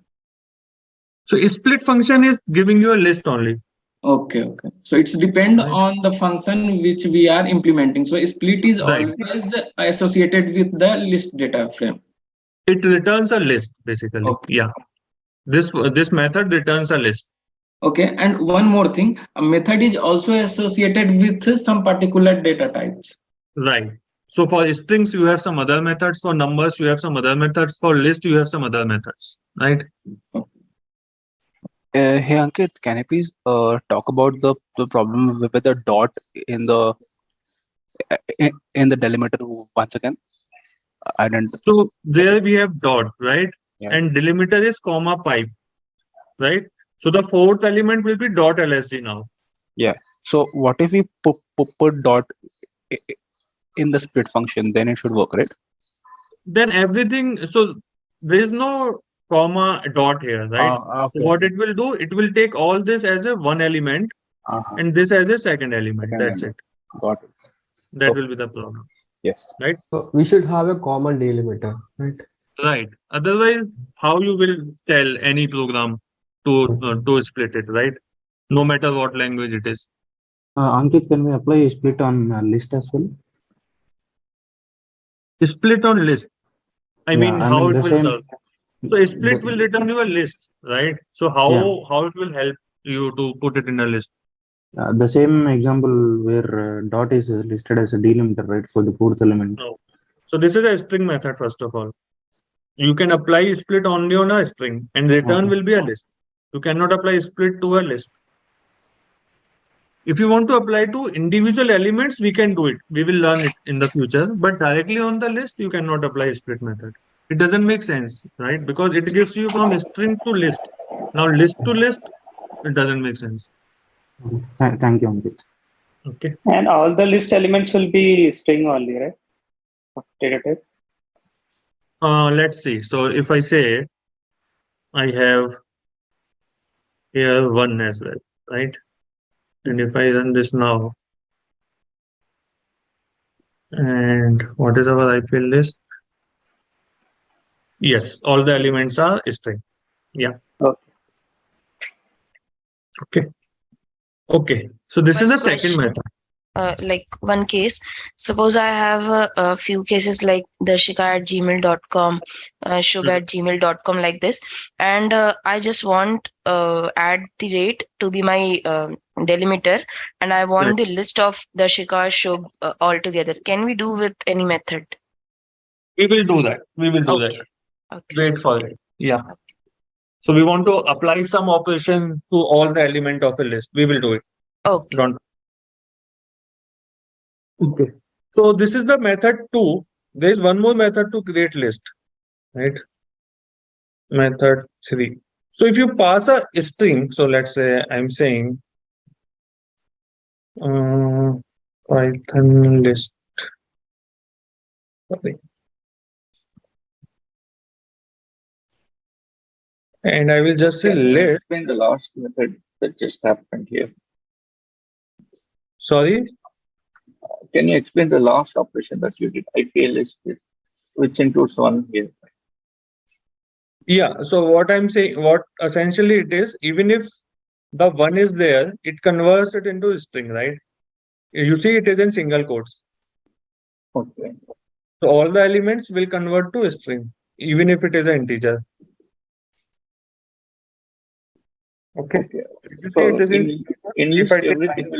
Speaker 1: So split function is giving you a list only.
Speaker 11: Okay. So it's depend on the function which we are implementing. So split is always associated with the list data frame.
Speaker 1: It returns a list basically. Yeah. This method returns a list.
Speaker 11: Okay, and one more thing, a method is also associated with some particular data types.
Speaker 1: Right. So for strings, you have some other methods. For numbers, you have some other methods. For list, you have some other methods. Right.
Speaker 3: Hey Ankit, can you please talk about the problem with the dot in the delimiter once again? I don't.
Speaker 1: So there we have dot, right? And delimiter is comma pipe, right? So the fourth element will be dot LSD now.
Speaker 3: Yeah. So what if we put dot in the split function? Then it should work, right?
Speaker 1: Then everything. So there is no comma dot here, right?
Speaker 3: Okay.
Speaker 1: So what it will do, it will take all this as a one element and this as a second element. That's it.
Speaker 3: Got it.
Speaker 1: That will be the problem.
Speaker 3: Yes.
Speaker 1: Right.
Speaker 16: So we should have a common delimiter, right?
Speaker 1: Right. Otherwise, how you will tell any program to split it, right? No matter what language it is.
Speaker 2: Ankit, can we apply split on list as well?
Speaker 1: Split on list. I mean, how it will serve. So split will return you a list, right? So how it will help you to put it in a list?
Speaker 2: The same example where dot is listed as a delimiter, right, for the fourth element.
Speaker 1: No. So this is a string method, first of all. You can apply split only on a string and return will be a list. You cannot apply split to a list. If you want to apply to individual elements, we can do it. We will learn it in the future. But directly on the list, you cannot apply split method. It doesn't make sense, right? Because it gives you from string to list. Now list to list, it doesn't make sense.
Speaker 2: Thank you, Ankit.
Speaker 1: Okay.
Speaker 17: And all the list elements will be string only, right? Data type.
Speaker 1: Let's see. So if I say I have here 1 as well, right? And if I run this now, and what is our IPL list? Yes, all the elements are string. Yeah.
Speaker 17: Okay.
Speaker 1: Okay. Okay, so this is
Speaker 18: One
Speaker 1: the second
Speaker 18: question.
Speaker 1: method.
Speaker 18: Like one case, suppose I have a few cases like darshika@gmail.com, shubh@gmail.com, like this, and I just want add the rate to be my delimiter, and I want the list of Darshika, Shubh all together. Can we do with any method?
Speaker 1: We will do that. We will do that. Wait for it. Yeah. So we want to apply some operation to all the element of a list. We will do it.
Speaker 18: Okay.
Speaker 1: Don't. Okay. So this is the method 2. There is one more method to create list, right? Method 3. So if you pass a string, so let's say I'm saying Python list. Okay. And I will just say
Speaker 12: Can you
Speaker 1: list.
Speaker 12: explain the last method that just happened here?
Speaker 1: Sorry?
Speaker 12: Can you explain the last operation that you did? IPL list, which includes one here.
Speaker 1: Yeah, so what I'm saying, what essentially it is, even if the one is there, it converts it into a string, right? You see, it is in single quotes.
Speaker 12: Okay.
Speaker 1: So all the elements will convert to a string, even if it is an integer. Okay.
Speaker 12: So in list, everything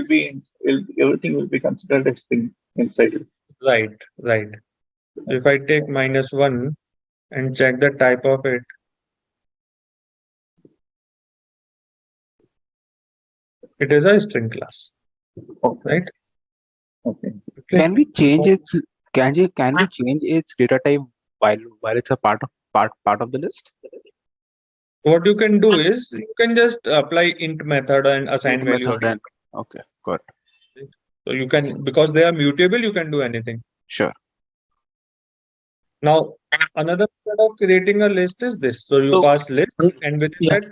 Speaker 12: will be considered as string inside it.
Speaker 1: Right, right. If I take -1 and check the type of it, it is a string class. Right?
Speaker 12: Okay.
Speaker 3: Can we change its can we change its data type while it's a part of the list?
Speaker 1: What you can do is you can just apply int method and assign
Speaker 3: Int
Speaker 1: value.
Speaker 3: method and okay, good.
Speaker 1: So you can, because they are mutable, you can do anything.
Speaker 3: Sure.
Speaker 1: Now, another method of creating a list is this. So you pass list, and within that,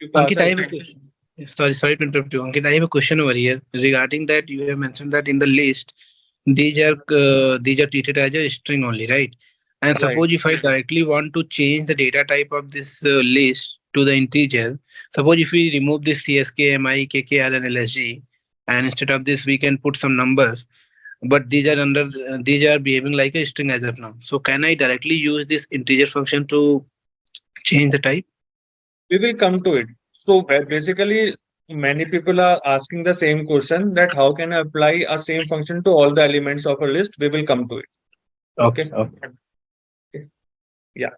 Speaker 1: you pass
Speaker 7: Ankit, I have a question. Sorry to interrupt you. Ankit, I have a question over here regarding that. You have mentioned that in the list, these are treated as a string only, right? And suppose if I directly want to change the data type of this list to the integer, suppose if we remove this CSK, MI, KK, and LSG, and instead of this we can put some numbers, but these are behaving like a string as of now. So can I directly use this integer function to change the type?
Speaker 1: We will come to it. So basically, many people are asking the same question, that how can I apply a same function to all the elements of a list? We will come to it. Okay. Yeah.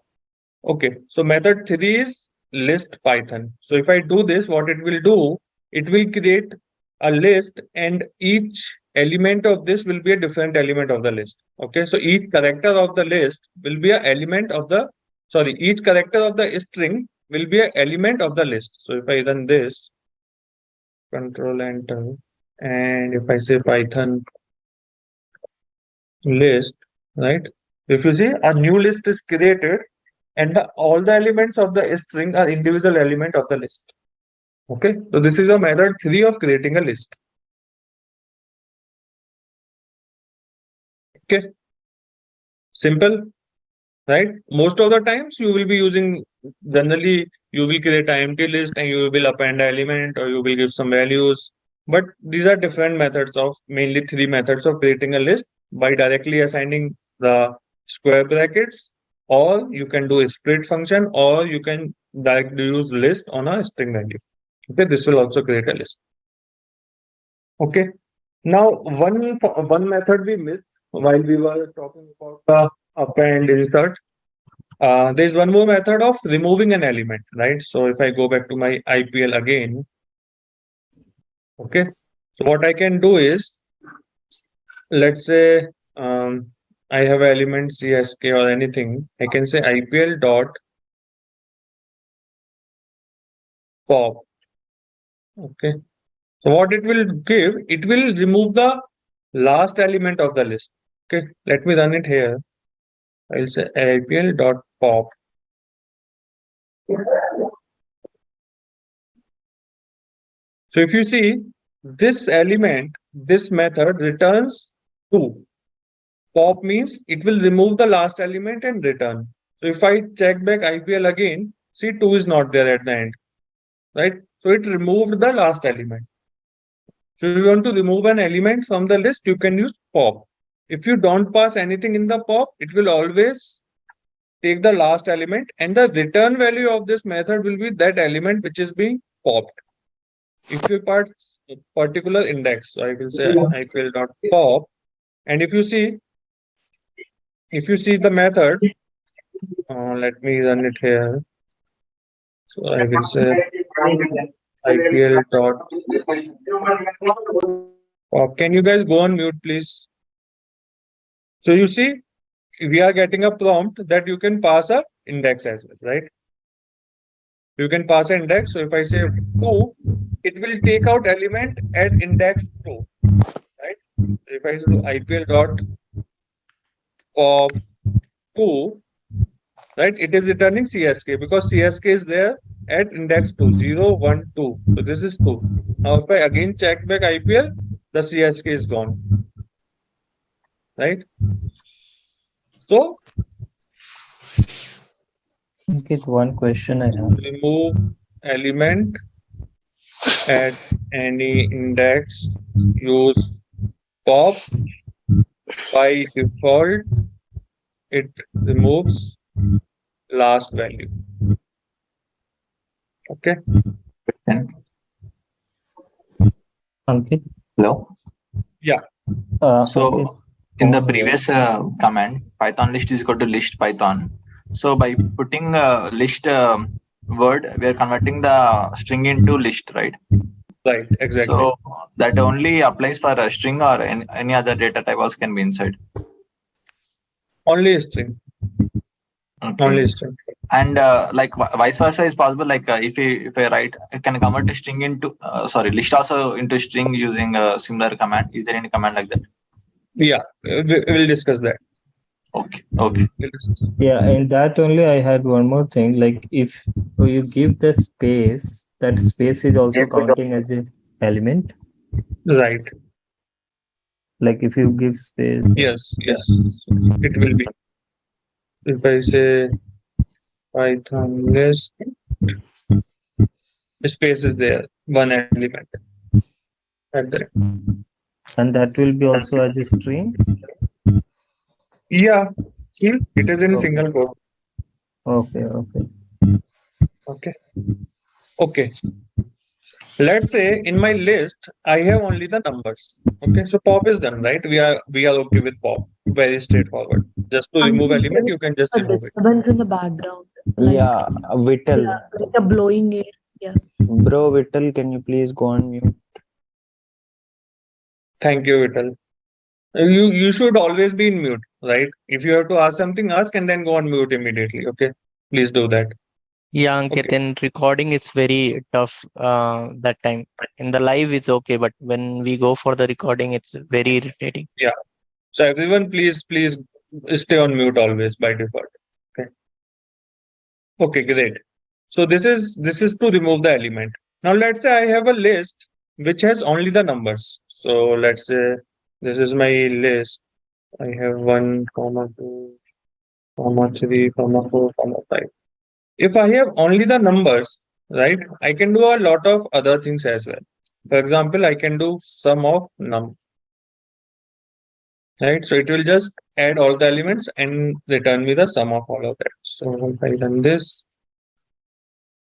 Speaker 1: Okay. So method 3 is list Python. So if I do this, what it will do, it will create a list, and each element of this will be a different element of the list. Okay. So each character of the list will be an element of the, each character of the string will be an element of the list. So if I run this, control enter, and if I say Python list, right? If you see, a new list is created, and all the elements of the string are individual element of the list. Okay, so this is a method 3 of creating a list. Okay, simple, right? Most of the times you will be using, generally you will create an empty list and you will append an element, or you will give some values. But these are different methods of, mainly 3 methods of creating a list: by directly assigning the square brackets, or you can do a split function, or you can directly use list on a string value. Okay, this will also create a list. Okay, now one method we missed while we were talking about the append insert. There's one more method of removing an element, right? So if I go back to my IPL again, okay, so what I can do is, let's say I have an element CSK or anything, I can say IPL dot pop. Okay, so what it will give, it will remove the last element of the list. Okay, let me run it here. I'll say IPL dot pop. So if you see, this element, this method returns 2. Pop means it will remove the last element and return. So if I check back IPL again, see 2 is not there at the end, right? So it removed the last element. So if you want to remove an element from the list, you can use pop. If you don't pass anything in the pop, it will always take the last element, and the return value of this method will be that element which is being popped. If you pass a particular index, so I will say IPL.pop, and if you see the method, let me run it here. So I will say IPL.pop. Can you guys go on mute, please? So you see, we are getting a prompt that you can pass a index as well, right? You can pass an index. So if I say 2, it will take out element at index 2, right? If I do IPL.pop 2, right, it is returning CSK because CSK is there at index 2, 0, 1, 2. So this is 2. Now if I again check back IPL, the CSK is gone, right? So
Speaker 19: Okay, one question I have.
Speaker 1: remove element at any index, use pop. By default, it removes last value. Okay.
Speaker 19: Ankit?
Speaker 20: Hello.
Speaker 1: Yeah.
Speaker 20: So in the previous command, Python list is equal to list Python. So by putting list word, we are converting the string into list, right?
Speaker 1: Right, exactly.
Speaker 20: So that only applies for a string, or any other data type also can be inside.
Speaker 1: Only a string.
Speaker 20: Okay.
Speaker 1: Only a string.
Speaker 20: And like vice versa is possible. Like if I write, I can convert a string into list also into string using a similar command. Is there any command like that?
Speaker 1: Yeah, we'll discuss that.
Speaker 20: Okay. Okay.
Speaker 19: Yeah, in that only I had one more thing. Like if you give the space, that space is also counting as an element.
Speaker 1: Right.
Speaker 19: Like if you give space.
Speaker 1: Yes, it will be. If I say Python list, space is there, one element.
Speaker 19: And that will be also as a string?
Speaker 1: Yeah, see, it is in single quote.
Speaker 19: Okay.
Speaker 1: Okay. Let's say in my list, I have only the numbers. Okay, so pop is done, right? We are okay with pop. Very straightforward. Just to remove element, you can just
Speaker 14: A
Speaker 1: remove it.
Speaker 14: disturbance in the background.
Speaker 21: Yeah, Vittal.
Speaker 14: Yeah, like a blowing air. Yeah.
Speaker 21: Bro, Vittal, can you please go on mute?
Speaker 1: Thank you, Vital. You should always be in mute, right? If you have to ask something, ask and then go on mute immediately. Okay, please do that.
Speaker 22: Yeah, Ankit, in recording it's very tough that time. In the live it's okay, but when we go for the recording, it's very irritating.
Speaker 1: Yeah. So everyone, please stay on mute always by default. Okay. Okay, great. So this is to remove the element. Now let's say I have a list which has only the numbers. So let's say this is my list. I have 1, 2, 3, 4, 5. If I have only the numbers, right, I can do a lot of other things as well. For example, I can do sum of num. Right, so it will just add all the elements and return me the sum of all of that. So if I run this,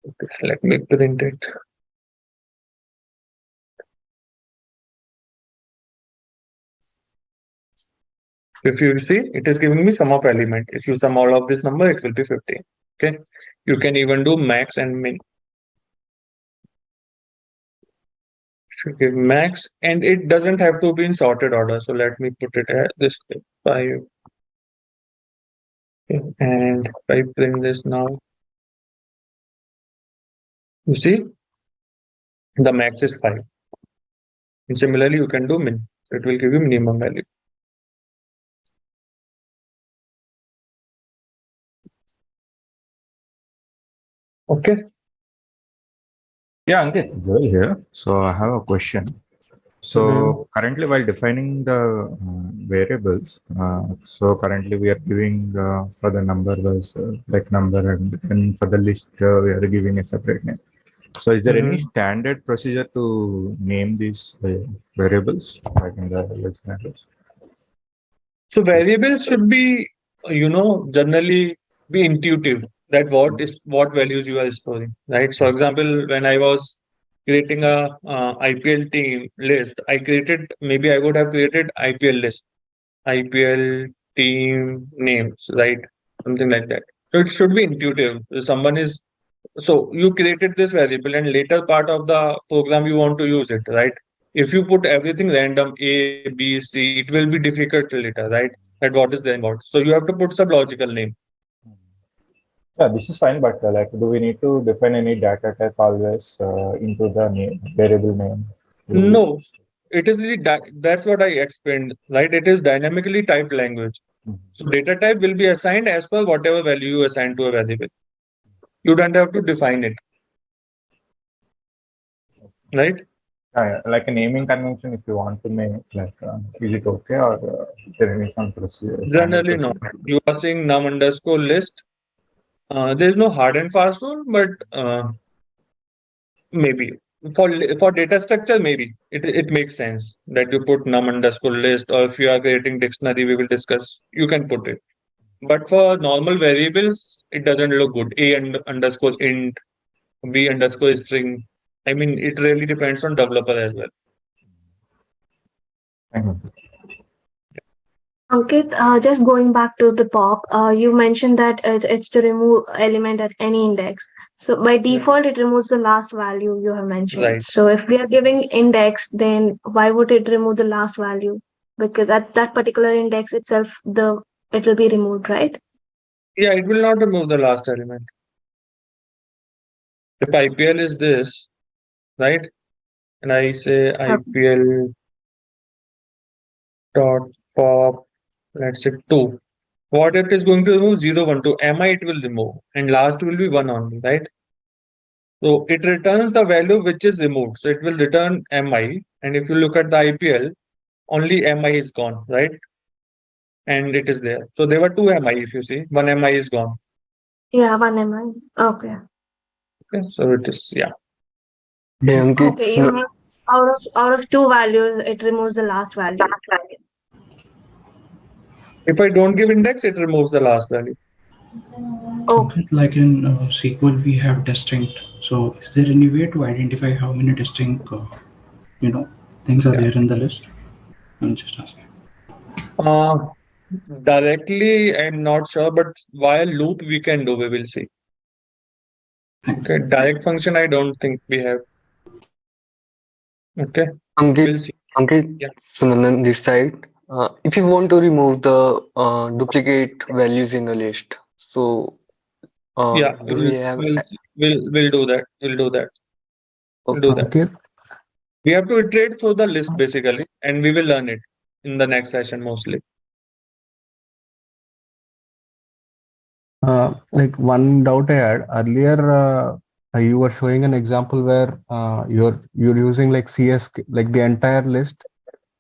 Speaker 1: okay, let me print it. If you see, it is giving me sum of element. If you sum all of this number, it will be 15. Okay, you can even do max and min. Should give max, and it doesn't have to be in sorted order. So let me put it at this 5. Okay. And if I print this now, you see, the max is 5. And similarly, you can do min. It will give you minimum value. Okay.
Speaker 23: Yeah, Ankit, Joel here. So I have a question. So currently, while defining the variables, so currently we are giving for the number was like number, and then for the list we are giving a separate name. So is there any
Speaker 1: Mhm.
Speaker 23: standard procedure to name these variables like in the list variables?
Speaker 1: So variables should be, generally be intuitive that what values you are storing, right? So example, when I was creating a IPL team list, I would have created IPL list, IPL team names, right? Something like that. So it should be intuitive. So you created this variable and later part of the program you want to use it, right? If you put everything random A, B, C, it will be difficult later, right? That what is then what. So you have to put some logical name.
Speaker 23: Yeah, this is fine, but like, do we need to define any data type always into the variable name?
Speaker 1: No, it is that's what I explained, right? It is dynamically typed language. So data type will be assigned as per whatever value you assign to a variable. You don't have to define it, right?
Speaker 23: Like a naming convention, if you want to make, like, is it okay, or is there any some procedure?
Speaker 1: Generally, no. You are saying num underscore list. There is no hard and fast rule, but maybe for data structure, maybe it makes sense that you put num underscore list, or if you are creating dictionary, we will discuss. You can put it. But for normal variables, it doesn't look good. Underscore int, B underscore string. I mean, it really depends on developer as well.
Speaker 4: Ankit, just going back to the pop, you mentioned that it's to remove element at any index. So by default, it removes the last value you have mentioned.
Speaker 1: Right.
Speaker 4: So if we are giving index, then why would it remove the last value? Because at that particular index itself, it will be removed, right?
Speaker 1: Yeah, it will not remove the last element. If IPL is this, right? And I say IPL dot pop, let's say 2. What it is going to remove? 0, 1, 2. MI it will remove. And last will be 1 only, right? So it returns the value which is removed. So it will return MI. And if you look at the IPL, only MI is gone, right? And it is there. So there were 2 MI if you see. 1 MI is gone.
Speaker 4: Yeah, 1 MI. Okay.
Speaker 1: Okay. So it is, yeah.
Speaker 4: Okay, you have out of 2 values, it removes the last value.
Speaker 1: If I don't give index, it removes the last value.
Speaker 10: Okay. Like in SQL, we have distinct. So is there any way to identify how many distinct, things are there in the list? I'm just asking.
Speaker 1: Directly, I'm not sure, but via loop we can do, we will see. Okay, direct function, I don't think we have. Okay. We'll see.
Speaker 16: Ankit, Sunandan this side. If you want to remove the duplicate values in the list, so
Speaker 1: Yeah,
Speaker 16: do we have
Speaker 1: we'll do that. We'll do that. We'll do that. We have to iterate through the list basically, and we will learn it in the next session mostly.
Speaker 2: Like one doubt I had earlier, you were showing an example where you're using like CS, like the entire list,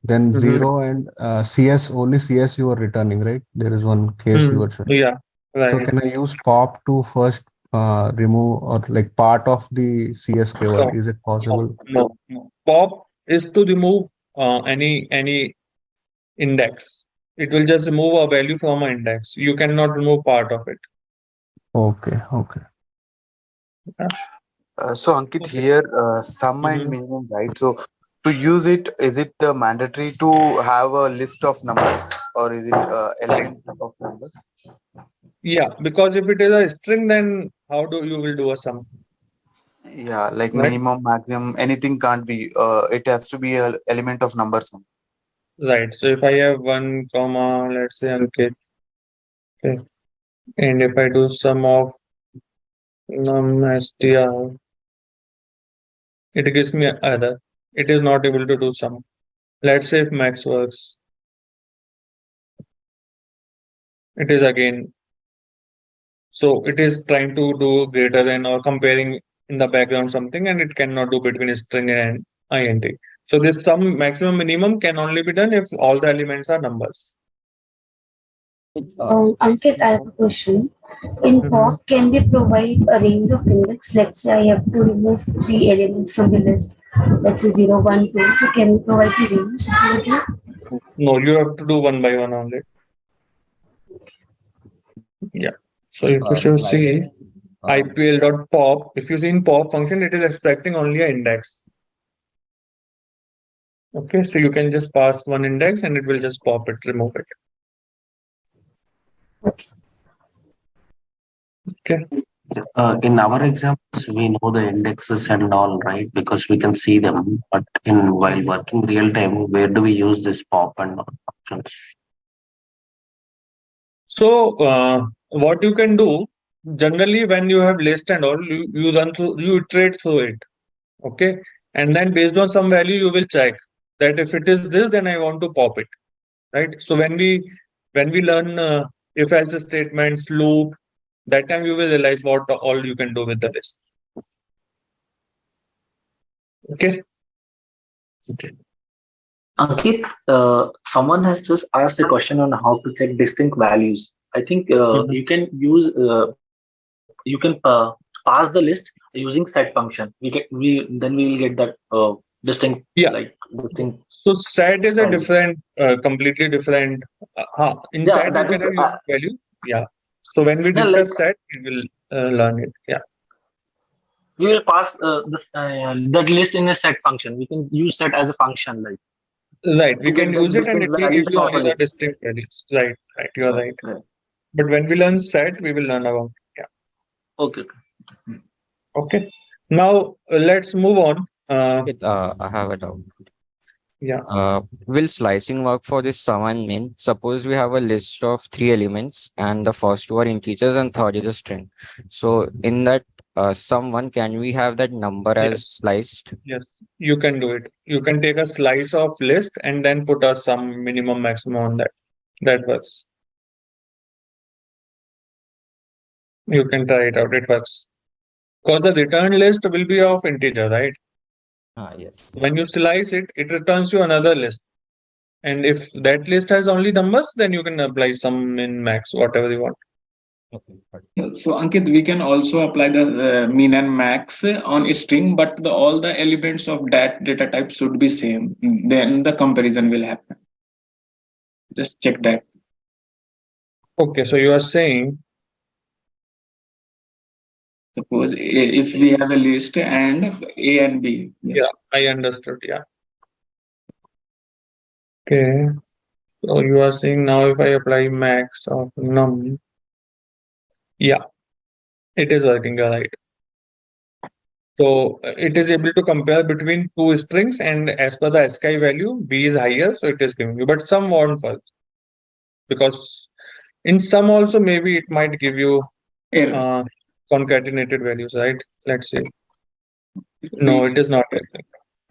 Speaker 2: then 0 and CS, only CS you were returning, right? There is one case you were showing.
Speaker 1: Yeah, right.
Speaker 2: So can I use pop to first remove or like part of the CSK word? Is it possible?
Speaker 1: No. Pop is to remove any index. It will just remove a value from an index. You cannot remove part of it.
Speaker 2: Okay.
Speaker 5: So Ankit, here sum and minimum, right? So to use it, is it mandatory to have a list of numbers, or is it element of numbers?
Speaker 1: Yeah, because if it is a string, then how you will do a sum?
Speaker 5: Yeah, like
Speaker 1: Right.
Speaker 5: minimum, maximum, anything can't be. It has to be an element of numbers.
Speaker 1: Right. So if I have 1 comma, let's say Ankit, okay, and if I do sum of num str, it gives me other. It is not able to do sum. Let's say if max works, it is again. So it is trying to do greater than or comparing in the background something, and it cannot do between string and int. So this sum maximum minimum can only be done if all the elements are numbers.
Speaker 6: Ankit, I have a question. In POP, can we provide a range of index? Let's say I have to remove 3 elements from the list. Let's say 0, 1, 2. So can we provide the range?
Speaker 1: No, you have to do one by one only. Yeah. So if you should see IPL.pop, if you see in pop function, it is expecting only an index. Okay, so you can just pass one index and it will just pop it, remove it. Okay.
Speaker 8: In our examples, we know the indexes and all, right? Because we can see them. But while working real time, where do we use this pop and all functions?
Speaker 1: So what you can do, generally when you have list and all, you iterate through it. Okay. And then based on some value, you will check that if it is this, then I want to pop it. Right. So when we learn if else statements, loop, that time you will realize what all you can do with the list. Okay.
Speaker 13: Okay. Ankit, someone has just asked a question on how to check distinct values. I think you can use pass the list using set function. Then we will get that distinct. Distinct.
Speaker 1: So set is a different, completely different. In set you can have use values. Yeah. So when we discuss set, we will learn it. Yeah.
Speaker 13: We will pass that list in a set function. We can use that as a function, like.
Speaker 1: Right, we can use it and it will give you all the distinct values. Right, you are right. But when we learn set, we will learn about it. Yeah. Okay. Now let's move on.
Speaker 24: I have a doubt.
Speaker 1: Yeah.
Speaker 24: Will slicing work for this sum and min? Suppose we have a list of 3 elements and the first 2 are integers and third is a string. So in that sum one, can we have that number as sliced?
Speaker 1: Yes, you can do it. You can take a slice of list and then put a sum, minimum, maximum on that. That works. You can try it out. It works. Because the return list will be of integer, right?
Speaker 24: Yes.
Speaker 1: When you slice it, it returns you another list. And if that list has only numbers, then you can apply sum, min, max, whatever you want.
Speaker 11: So Ankit, we can also apply the min and max on a string, but all the elements of that data type should be same. Then the comparison will happen. Just check that.
Speaker 1: Okay, so you are saying,
Speaker 11: suppose if we have a list and A and B.
Speaker 1: Yes. Yeah, I understood. Yeah. Okay. So you are saying now if I apply max of num, yeah, it is working right. So it is able to compare between 2 strings, and as per the ASCII value, B is higher, so it is giving you. But some won't work because in some also maybe it might give you concatenated values, right? Let's see. No, it is not.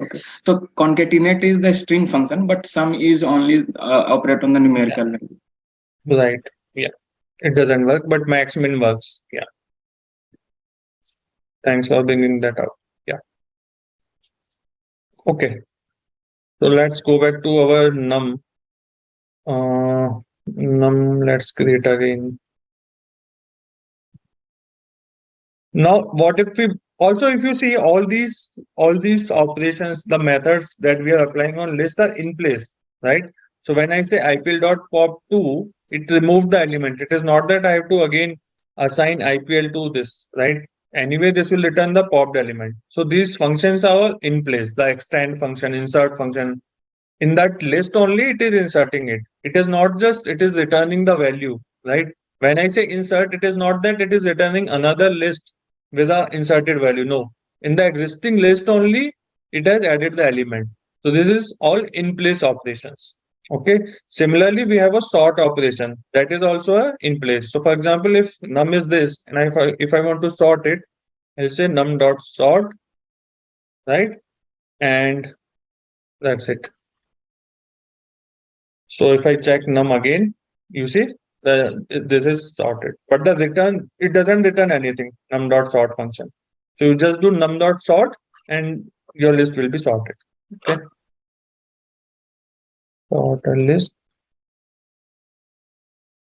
Speaker 11: Okay. So concatenate is the string function, but sum is only operate on the numerical value.
Speaker 1: Right. Yeah. It doesn't work, but max min works. Yeah. Thanks for bringing that up. Yeah. Okay. So let's go back to our num. Num, let's create again. Now, what if we also, if you see all these operations, the methods that we are applying on list are in place, right? So when I say IPL.pop2, it removed the element. It is not that I have to again assign IPL to this, right? Anyway, this will return the popped element. So these functions are all in place. The extend function, insert function. In that list only, it is inserting it. It is not just, it is returning the value, right? When I say insert, it is not that it is returning another list with a inserted value. No, in the existing list only, it has added the element. So this is all in place operations. Okay. Similarly, we have a sort operation that is also in place. So for example, if num is this, and if I want to sort it, I'll say num dot sort, right? And that's it. So if I check num again, you see this is sorted, but the return, it doesn't return anything, num dot sort function. So you just do num dot sort and your list will be sorted. Okay. Sort a list.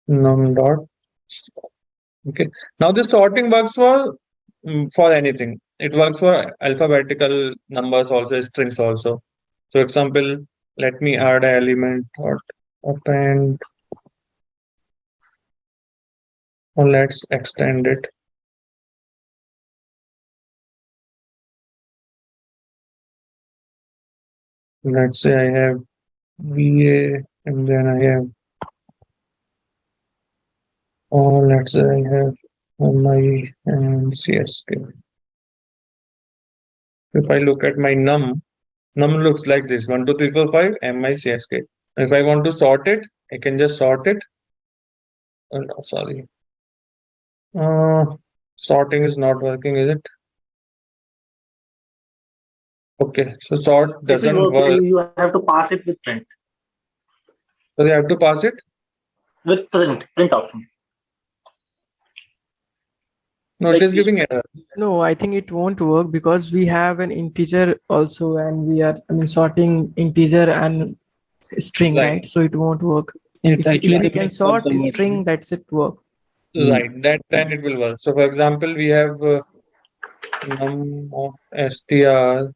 Speaker 1: num dot. Okay. Now this sorting works for anything. It works for alphabetical numbers also, strings also. So example, let me add an element dot append, or let's extend it. Let's say I have VA and then I have, or let's say I have MI and CSK. If I look at my num looks like this 1, 2, 3, 4, 5, MI, CSK. If I want to sort it, I can just sort it. Oh, no, sorry. Sorting is not working, is it? Okay, so sort doesn't work.
Speaker 13: You have to pass it with print.
Speaker 1: So they have to pass it?
Speaker 13: With print option.
Speaker 1: No, it is giving error.
Speaker 9: No, I think it won't work because we have an integer also, and we are, sorting integer and string, right? So it won't work.
Speaker 7: It's actually
Speaker 9: if
Speaker 7: the
Speaker 9: we can
Speaker 7: mix of
Speaker 9: sort
Speaker 7: the word,
Speaker 9: string, that's it work.
Speaker 1: Right, that then it will work. So for example, we have num of str.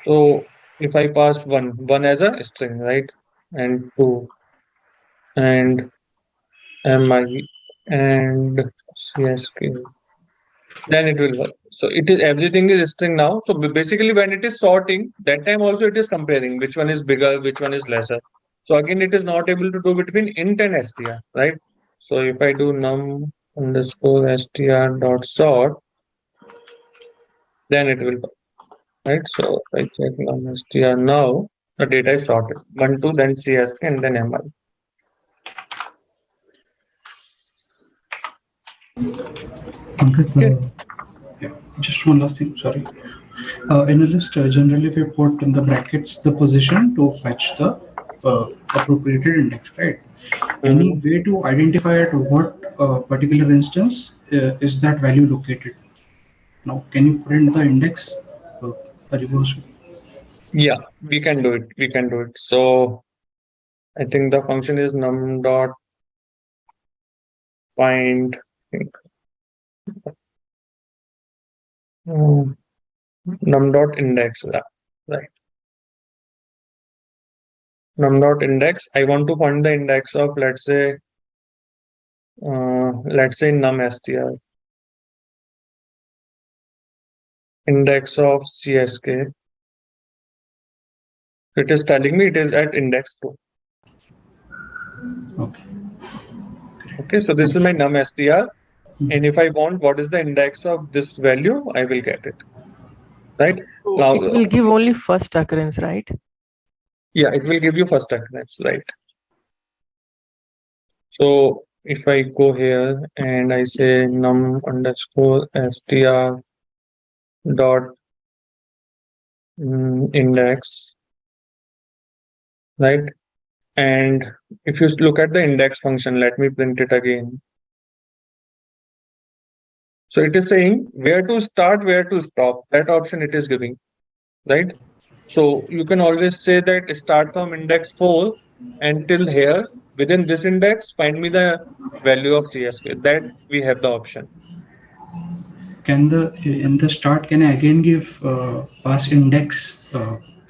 Speaker 1: So if I pass one as a string, right, and 2 and mi and csk, then it will work. So it is, everything is string now. So basically when it is sorting, that time also it is comparing which one is bigger, which one is lesser. So again, it is not able to do between int and str, right? So if I do num underscore str dot sort, then it will work, right? So if I check num str now, the data is sorted 1, 2, then csk, and then mi.
Speaker 10: Ankit, yeah, just one last thing, sorry. In a list, generally we put in the brackets the position to fetch the appropriated index, right? Any way to identify at what particular instance is that value located? Now, can you print the index reverse?
Speaker 1: Yeah, we can do it. So I think the function is num dot find, num dot index, right? Num dot index. I want to find the index of, let's say num str, index of csk. It is telling me it is at index 2. Okay, so this is my num str, and if I want what is the index of this value, I will get it. Right? Now
Speaker 9: It will give only first occurrence, right?
Speaker 1: yeah, it will give you first occurrence, right? So if I go here and I say num underscore str dot index, right? And if you look at the index function, let me print it again. So it is saying where to start, where to stop. That option it is giving, right? So you can always say that start from index 4 until here. Within this index, find me the value of CSK. That we have the option.
Speaker 10: Can in the start, can I again give pass index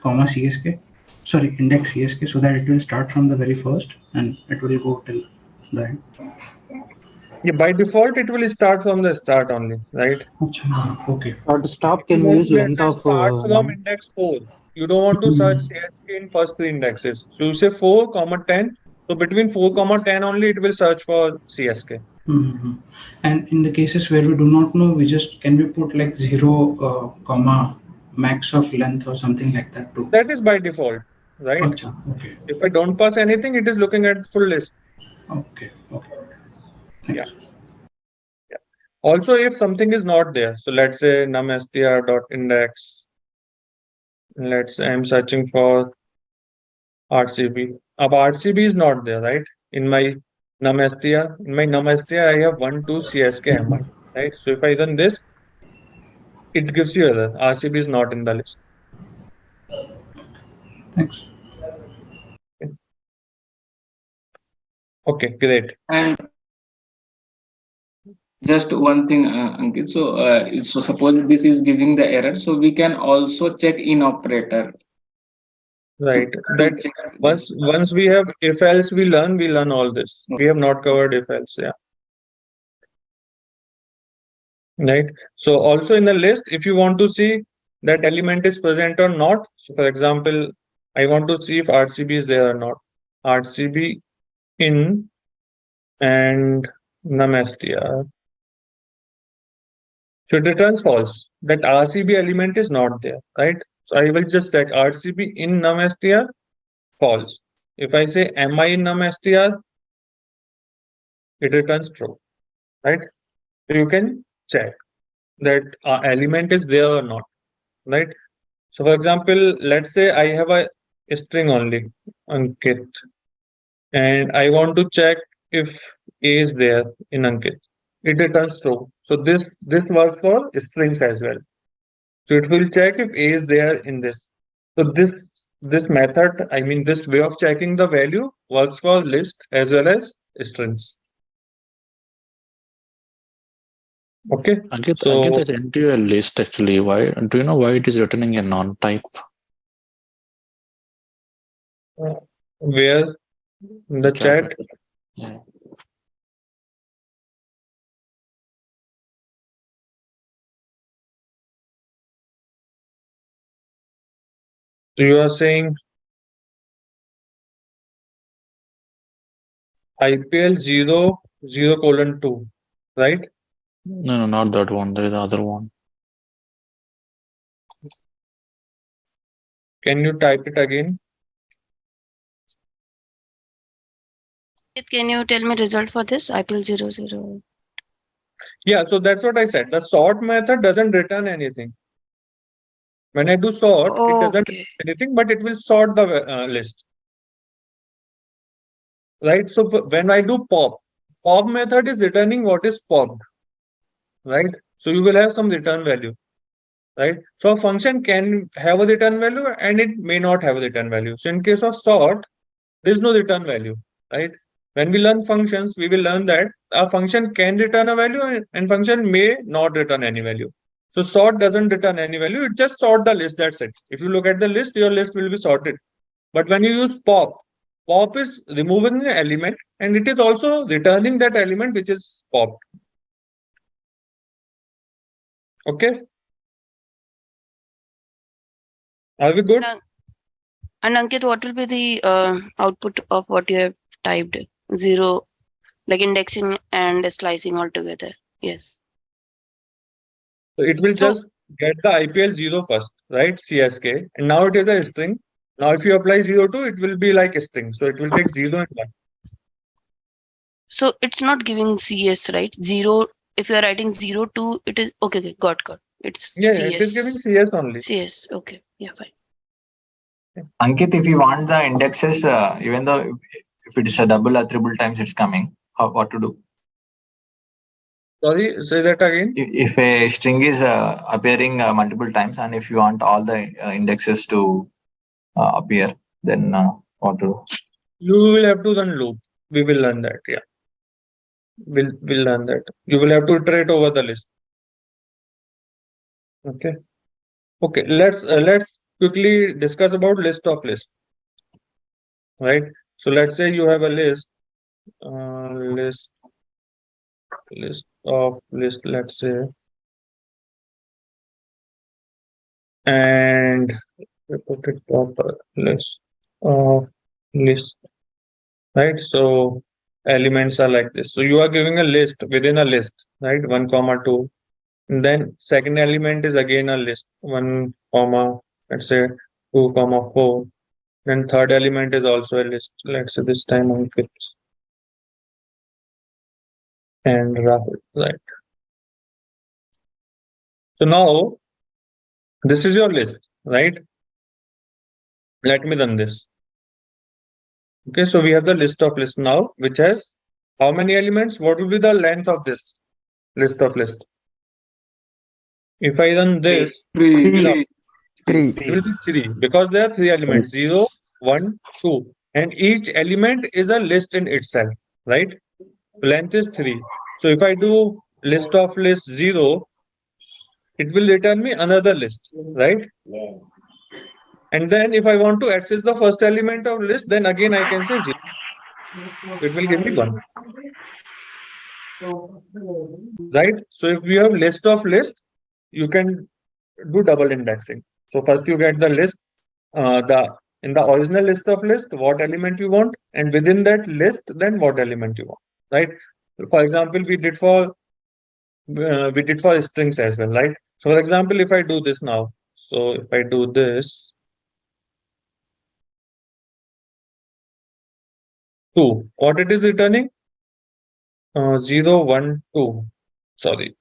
Speaker 10: comma CSK? Sorry, index CSK, so that it will start from the very first and it will go till the end.
Speaker 1: Yeah, by default, it will start from the start only, right?
Speaker 10: Okay.
Speaker 2: To stop, can we use length of
Speaker 1: start from index 4. You don't want to search CSK in first 3 indexes. So you say 4, 10. So between 4, 10 only, it will search for CSK.
Speaker 10: And in the cases where we do not know, can we put like 0 comma max of length or something like that too?
Speaker 1: That is by default, right?
Speaker 10: Okay.
Speaker 1: If I don't pass anything, it is looking at full list.
Speaker 10: Okay.
Speaker 1: Yeah. Also, if something is not there, so let's say num str dot index. Let's say I'm searching for RCB. RCB is not there, right? In my num str, I have 1, 2 CSK MI, right? So if I run this, it gives you error. RCB is not in the list.
Speaker 10: Thanks.
Speaker 1: Okay, great.
Speaker 11: And just one thing, Ankit. So suppose this is giving the error, so we can also check in operator.
Speaker 1: Right. That once we have if else we learn all this. We have not covered if else. Yeah. Right. So also in the list, if you want to see that element is present or not. So for example, I want to see if RCB is there or not. RCB in and numstr. So it returns false. That RCB element is not there, right? So I will just check RCB in numstr, false. If I say mi in numstr, it returns true, right? So you can check that element is there or not, right? So for example, let's say I have a string only, Ankit, and I want to check if A is there in Ankit. It returns true. So this works for strings as well. So it will check if A is there in this. So this method, I mean this way of checking the value works for list as well as strings. Okay.
Speaker 12: Ankit,
Speaker 1: So
Speaker 12: that into a list actually. Why do you know why it is returning a non-type?
Speaker 1: Where in the chat?
Speaker 12: Yeah.
Speaker 1: You are saying IPL 0:2, right?
Speaker 12: No, not that one. There is the other one.
Speaker 1: Can you type it again?
Speaker 15: Can you tell me result for this IPL 00?
Speaker 1: Yeah, so that's what I said. The sort method doesn't return anything. When I do sort, it doesn't return anything, but it will sort the list. Right? So when I do pop method is returning what is popped. Right? So you will have some return value. Right? So a function can have a return value and it may not have a return value. So in case of sort, there is no return value. Right? When we learn functions, we will learn that a function can return a value and function may not return any value. So sort doesn't return any value. It just sort the list. That's it. If you look at the list, your list will be sorted. But when you use pop is removing an element and it is also returning that element which is popped. Okay. Are we good?
Speaker 15: And Ankit, what will be the output of what you have typed? 0, like indexing and slicing all together. Yes.
Speaker 1: So it will just get the IPL 0 first, right? CSK. And now it is a string. Now if you apply 02, it will be like a string. So it will take 0 and 1.
Speaker 15: So it's not giving CS, right? 0. If you are writing 02, it is okay. Got. It's CS.
Speaker 1: It is giving CS only.
Speaker 15: CS. Okay. Yeah, fine.
Speaker 20: Ankit, if you want the indexes, even though if it is a double or triple times it's coming, what to do?
Speaker 1: Sorry, say that again.
Speaker 20: If a string is appearing multiple times and if you want all the indexes to appear, then what to do?
Speaker 1: You will have to run loop. We will learn that. Yeah. We'll learn that. You will have to iterate over the list. Okay. Okay. Let's quickly discuss about list of list. Right. So let's say you have a list. List of list. Let's say, and we put it proper list of list. Right. So elements are like this. So you are giving a list within a list, right? 1, 2. And then second element is again a list. 1, let's say 2, 4. Then third element is also a list. Let's say this time Ankit and Rahul, right? So now this is your list, right? Let me run this. Okay, so we have the list of list now, which has how many elements? What will be the length of this list of list? If I run this, it will be 3 because there are 3 elements 0, 1, 2, and each element is a list in itself, right? Length is 3. So if I do list of list 0, it will return me another list, right? And then if I want to access the first element of list, then again I can say 0. It will give me 1. Right? So if you have list of list, you can do double indexing. So first you get the list, in the original list of list, what element you want, and within that list, then what element you want, right? For example, we did for strings as well, right? So for example, if I do this now, so if I do this, 2, what it is returning? 0, 1, 2. Sorry.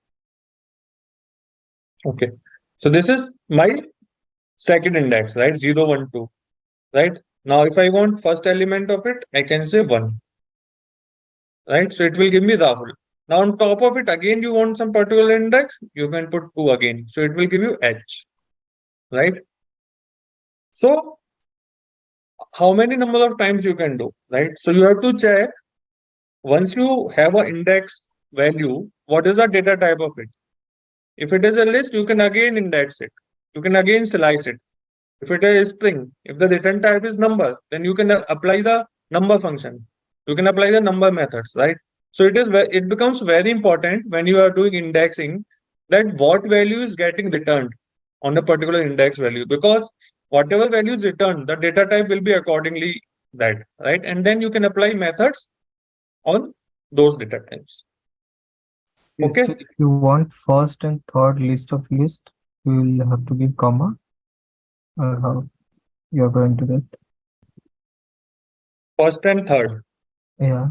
Speaker 1: Okay. So this is my second index, right? 0, 1, 2. Right? Now, if I want first element of it, I can say 1. Right? So it will give me Rahul. Now, on top of it, again, you want some particular index, you can put 2 again. So it will give you H. Right? So, how many number of times you can do? Right? So you have to check, once you have an index value, what is the data type of it? If it is a list, you can again index it. You can again slice it. If it is a string, if the return type is number, then you can apply the number function. You can apply the number methods, right? So it becomes very important when you are doing indexing that what value is getting returned on a particular index value, because whatever value is returned, the data type will be accordingly that, right? And then you can apply methods on those data types. Okay.
Speaker 3: So if you want first and third list of list, you will have to give comma. Or how you are going to do it?
Speaker 1: First and third.
Speaker 3: Yeah.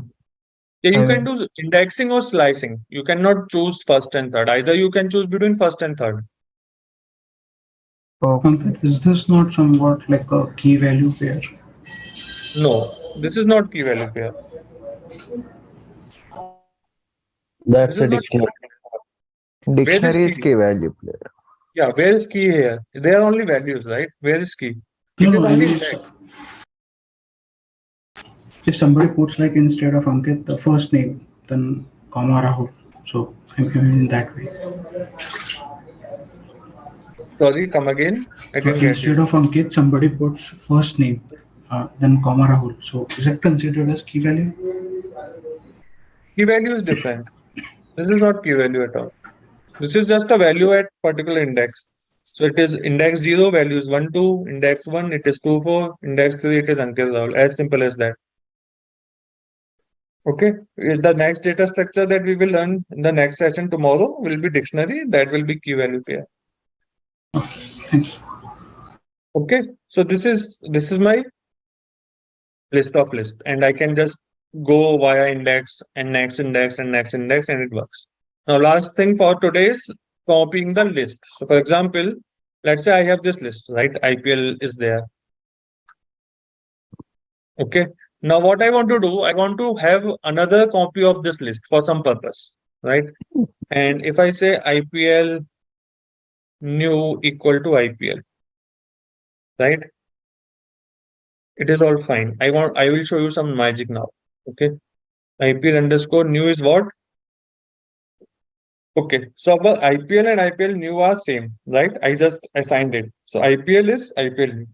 Speaker 1: Yeah, you can do indexing or slicing. You cannot choose first and third. Either you can choose between first and third.
Speaker 10: Is this not somewhat like a key value pair?
Speaker 1: No, this is not key value pair.
Speaker 17: That's a dictionary. Dictionary is key value pair.
Speaker 1: Yeah, where is key here? They are only values, right? Where is key? It is only index.
Speaker 10: If somebody puts like instead of Ankit the first name, then comma Rahul. So I mean in that way.
Speaker 1: Sorry, come again. I didn't get
Speaker 10: Instead of Ankit, somebody puts first name, then comma Rahul. So is it considered as key value?
Speaker 1: Key value is different. This is not key value at all. This is just a value at particular index. So it is index 0, values 1, 2, index 1, it is 2, 4, index 3, it is Ankit Rahul. As simple as that. Okay. The next data structure that we will learn in the next session tomorrow will be dictionary. That will be key value pair. Okay. So this is my list of list, and I can just go via index and next index and next index, and it works. Now, last thing for today is copying the list. So for example, let's say I have this list, right? IPL is there. Okay. Now what I want to do, I want to have another copy of this list for some purpose, right? And if I say IPL new equal to IPL, right? It is all fine. I will show you some magic now. Okay. IPL underscore new is what? Okay. So our IPL and IPL new are same, right? I just assigned it. So IPL is IPL new.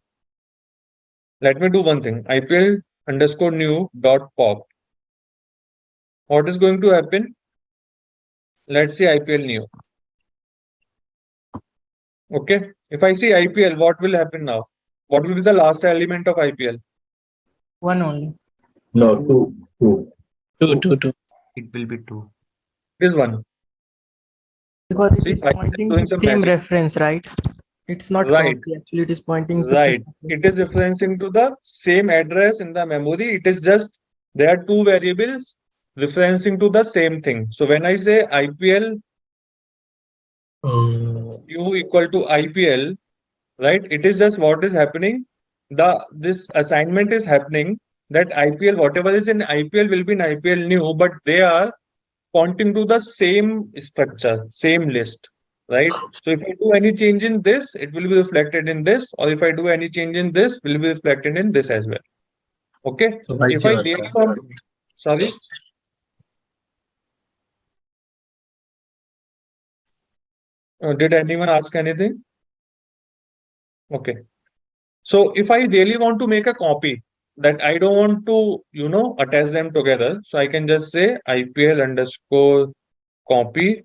Speaker 1: Let me do one thing. IPL underscore new dot pop. What is going to happen? Let's see IPL new. Okay. If I see IPL, what will happen now? What will be the last element of IPL?
Speaker 9: 1 only.
Speaker 17: No, 2.
Speaker 22: 2.
Speaker 18: It will be 2.
Speaker 1: It is 1.
Speaker 9: Because it is pointing to the same reference, right? It's not
Speaker 1: right.
Speaker 9: copy, actually it is pointing to
Speaker 1: right. It is referencing to the same address in the memory. It is just there are two variables referencing to the same thing. So when I say IPL new equal to IPL, right? It is just what is happening. This assignment is happening that IPL, whatever is in IPL will be in IPL new, but they are pointing to the same structure, same list, right? So if I do any change in this, it will be reflected in this, or if I do any change in this, will be reflected in this as well. Okay.
Speaker 22: So vice
Speaker 1: if I
Speaker 22: versa.
Speaker 1: really want, sorry. Did anyone ask anything? Okay. So if I really want to make a copy that I don't want to, attach them together, so I can just say IPL underscore copy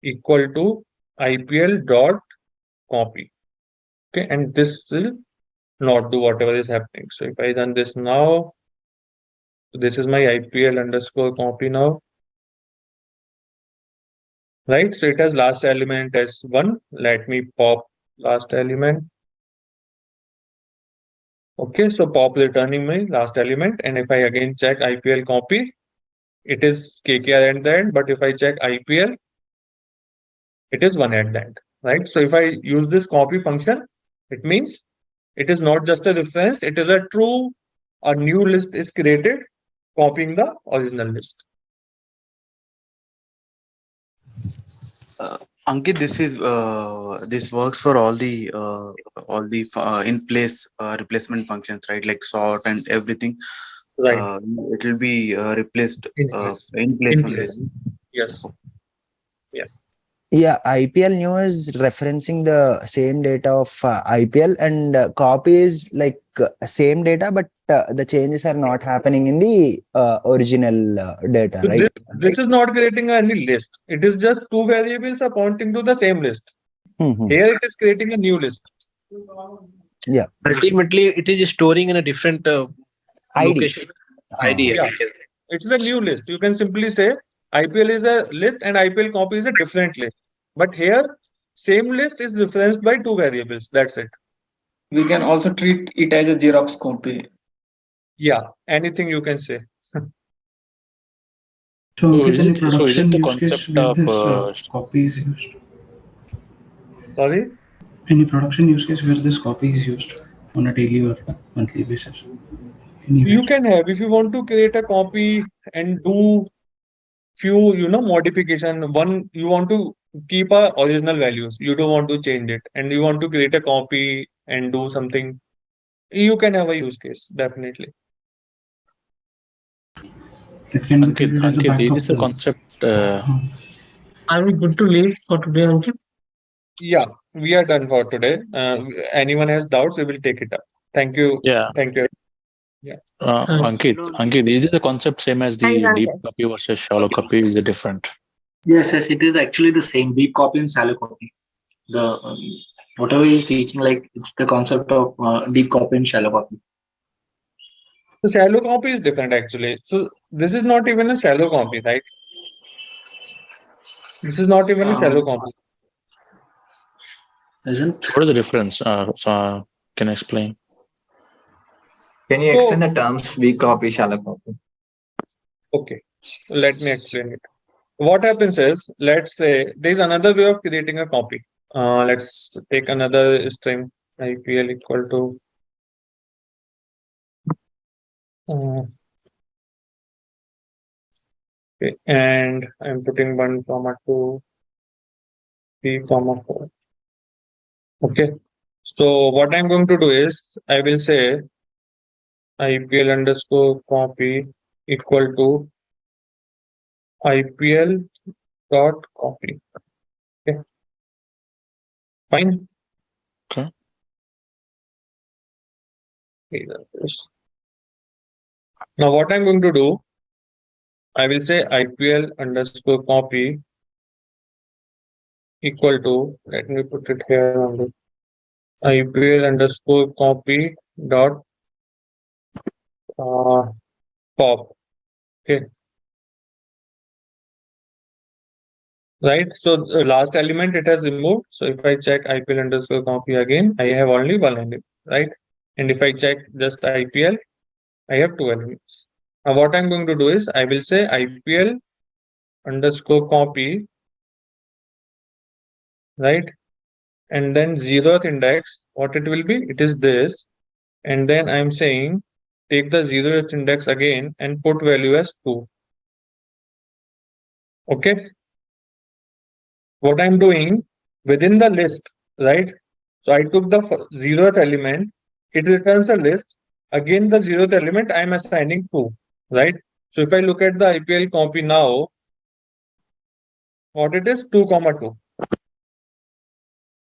Speaker 1: equal to IPL dot copy. Okay, and this will not do whatever is happening. So if I run this now, this is my IPL underscore copy now. Right, so it has last element as 1. Let me pop last element. Okay, so pop returning my last element, and if I again check IPL copy, it is KKR at the end, but if I check IPL, it is 1 at the end, right? So if I use this copy function, it means it is not just a reference, it is a new list is created, copying the original list.
Speaker 5: Ankit, this works for all the in place replacement functions, right? Like sort and everything.
Speaker 1: Right.
Speaker 5: It will be replaced in place only.
Speaker 1: Yes. Yeah.
Speaker 14: Yeah, IPL new is referencing the same data of IPL, and copy is like same data, but the changes are not happening in the original data,
Speaker 1: So
Speaker 14: right?
Speaker 1: this is not creating any list. It is just two variables are pointing to the same list. Here it is creating a new list.
Speaker 14: Yeah.
Speaker 7: Ultimately, it is storing in a different location. ID.
Speaker 1: Yeah. It's a new list. You can simply say IPL is a list and IPL copy is a different list. But here, same list is referenced by two variables. That's it.
Speaker 11: We can also treat it as a Xerox copy.
Speaker 1: Yeah, anything you can say.
Speaker 10: So,
Speaker 12: is
Speaker 10: any
Speaker 12: it
Speaker 10: production
Speaker 12: the
Speaker 10: use case
Speaker 12: concept
Speaker 10: where
Speaker 12: of
Speaker 10: this copy is used?
Speaker 1: Sorry?
Speaker 10: Any production use case where this copy is used on a daily or monthly basis?
Speaker 1: You can have, if you want to create a copy and do few, modification. One, you want to keep a original values. You don't want to change it. And you want to create a copy and do something. You can have a use case, definitely.
Speaker 10: It can be
Speaker 12: Ankit,
Speaker 10: treated as a
Speaker 12: this is a
Speaker 10: backup.
Speaker 12: concept.
Speaker 18: Are we good to leave for today, Ankit?
Speaker 1: Yeah, we are done for today. Anyone has doubts, we will take it up. Thank you.
Speaker 12: Yeah.
Speaker 1: Thank you. Yeah.
Speaker 12: Ankit, is this a concept same as the
Speaker 4: Thanks,
Speaker 12: deep
Speaker 4: Ankit.
Speaker 12: copy versus shallow copy? Is it different?
Speaker 13: Yes, it is actually the same deep copy and shallow copy. The whatever he is teaching, like it's the concept of deep copy and shallow copy.
Speaker 1: The shallow copy is different actually. So this is not even a shallow copy, right? This is not even a shallow copy.
Speaker 12: What is the difference? So can you explain?
Speaker 20: Can you explain the terms weak copy, shallow copy?
Speaker 1: Okay, let me explain it. What happens is, let's say there is another way of creating a copy. Let's take another string IPL equal to okay, and I'm putting 1, 2, 3, 4. Okay, so what I'm going to do is I will say IPL underscore copy equal to IPL dot copy. Okay, fine.
Speaker 12: Okay.
Speaker 1: Now what I'm going to do, I will say IPL underscore copy equal to, let me put it here only, IPL underscore copy dot pop. Okay. Right. So the last element it has removed. So if I check IPL underscore copy again, I have only one element, right? And if I check just IPL, I have two elements. Now what I'm going to do is I will say IPL underscore copy, right? And then 0th index, what it will be? It is this. And then I'm saying take the 0th index again and put value as 2. Okay. What I'm doing within the list, right? So I took the 0th element, it returns a list. Again, the 0th element I am assigning 2, right? So if I look at the IPL copy now, what it is 2, 2.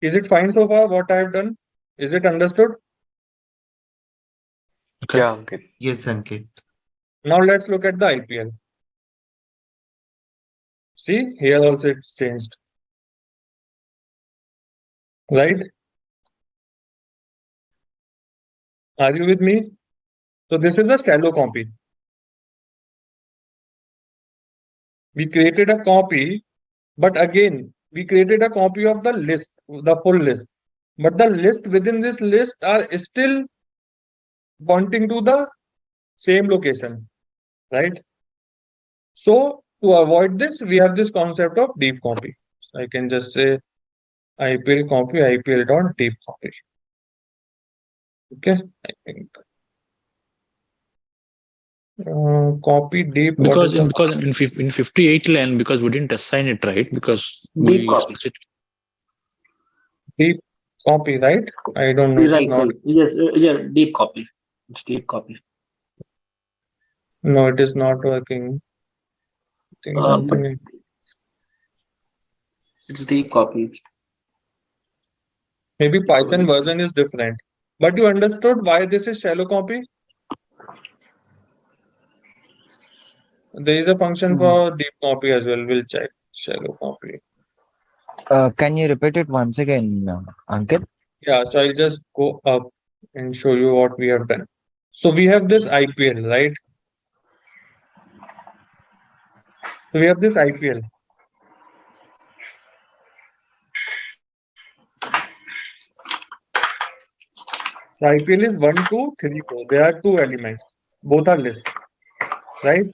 Speaker 1: Is it fine so far what I have done? Is it understood?
Speaker 12: Okay.
Speaker 16: Yeah, Ankit.
Speaker 19: Yes, Ankit.
Speaker 1: Now let's look at the IPL. See, here also it's changed. Right? Are you with me? So this is a shallow copy. We created a copy, but again, we created a copy of the list, the full list. But the list within this list are still pointing to the same location, right? So to avoid this, we have this concept of deep copy. So I can just say IPL copy, IPL dot deep copy. Okay, I think copy deep.
Speaker 12: Because in 58 line, because we didn't assign it, right? Because
Speaker 13: Deep copy.
Speaker 1: Deep copy, right? I don't know.
Speaker 13: Right,
Speaker 1: It's not.
Speaker 13: right. Yes, yeah, deep copy. It's deep copy.
Speaker 1: No, it is not working. I think something.
Speaker 13: It's deep copy.
Speaker 1: Maybe Python version is different. But you understood why this is shallow copy? There is a function for deep copy as well. We'll check shallow copy.
Speaker 14: Can you repeat it once again, Ankit?
Speaker 1: Yeah, so I'll just go up and show you what we have done. So we have this IPL, right? So we have this IPL. So IPL is 1, 2, 3, 4. There are 2 elements. Both are lists, right?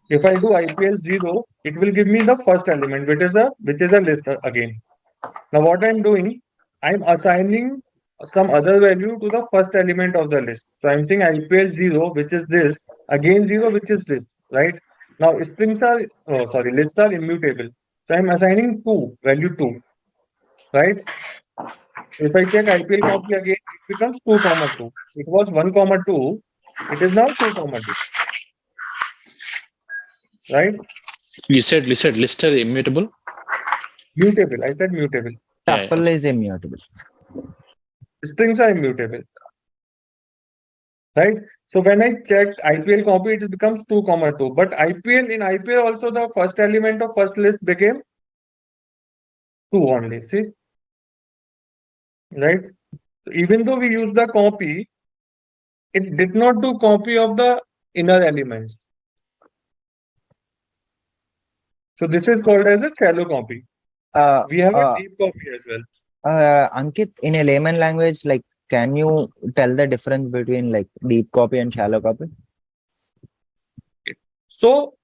Speaker 1: If I do IPL 0, it will give me the first element, which is a list again. Now what I'm doing, I'm assigning some other value to the first element of the list. So I'm saying IPL 0, which is this, again 0, which is this, right? Now lists are immutable. So I'm assigning value 2, right? If I check IPL copy again, it becomes 2, 2. It was 1, 2. It is now 2, 2. Right?
Speaker 12: You said list are immutable?
Speaker 1: Mutable. I said mutable.
Speaker 14: Tuple is immutable.
Speaker 1: Strings are immutable. Right? So when I check IPL copy, it becomes 2, 2. But in IPL also the first element of first list became 2 only. See? Right? Even though we use the copy, it did not do copy of the inner elements. So this is called as a shallow copy. We have a deep copy as well.
Speaker 14: Ankit, in a layman language, like, can you tell the difference between like deep copy and shallow copy?
Speaker 1: So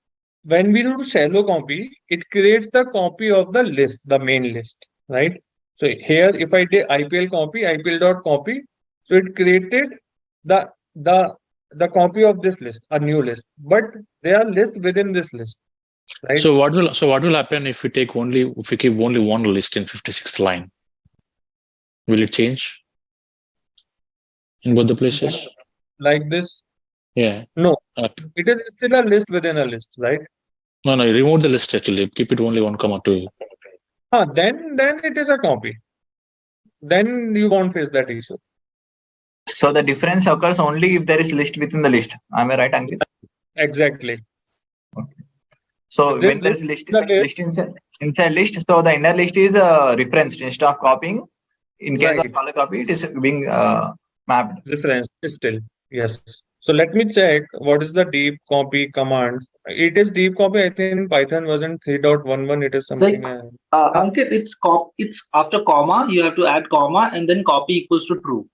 Speaker 1: when we do shallow copy, it creates the copy of the list, the main list, right? So here, if I did IPL copy, IPL.copy, so it created the copy of this list, a new list, but there are lists within this list. Right.
Speaker 12: So what will happen if we keep only one list in 56th line? Will it change in both the places?
Speaker 1: Like this?
Speaker 12: Yeah.
Speaker 1: No. It is still a list within a list, right?
Speaker 12: No, remove the list actually. Keep it only 1, 2.
Speaker 1: Then it is a copy. Then you won't face that issue.
Speaker 20: So the difference occurs only if there is list within the list. Am I right, Ankit?
Speaker 1: Exactly.
Speaker 20: So when there is list inside list, so the inner list is referenced instead of copying. In case of shallow copy, it is being mapped.
Speaker 1: Referenced still. Yes. So let me check what is the deep copy command. It is deep copy. I think Python version 3.11. It is something.
Speaker 13: Ankit, it's after comma. You have to add comma and then copy equals to true.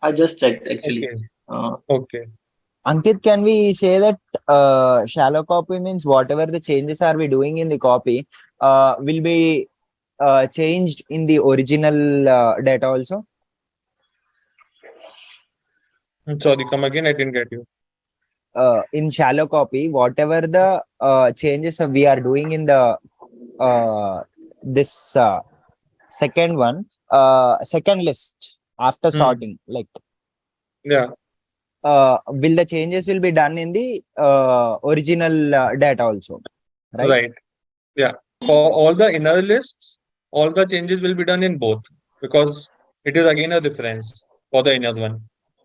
Speaker 13: I just checked actually.
Speaker 1: Okay.
Speaker 14: Ankit, can we say that shallow copy means whatever the changes are we doing in the copy will be changed in the original data also?
Speaker 1: Sorry, come again. I didn't get you.
Speaker 14: In shallow copy, whatever the changes we are doing in the this second list after sorting, like will the changes will be done in the original data also, right?
Speaker 1: Right. Yeah. For all the inner lists, all the changes will be done in both, because it is again a reference for the inner one.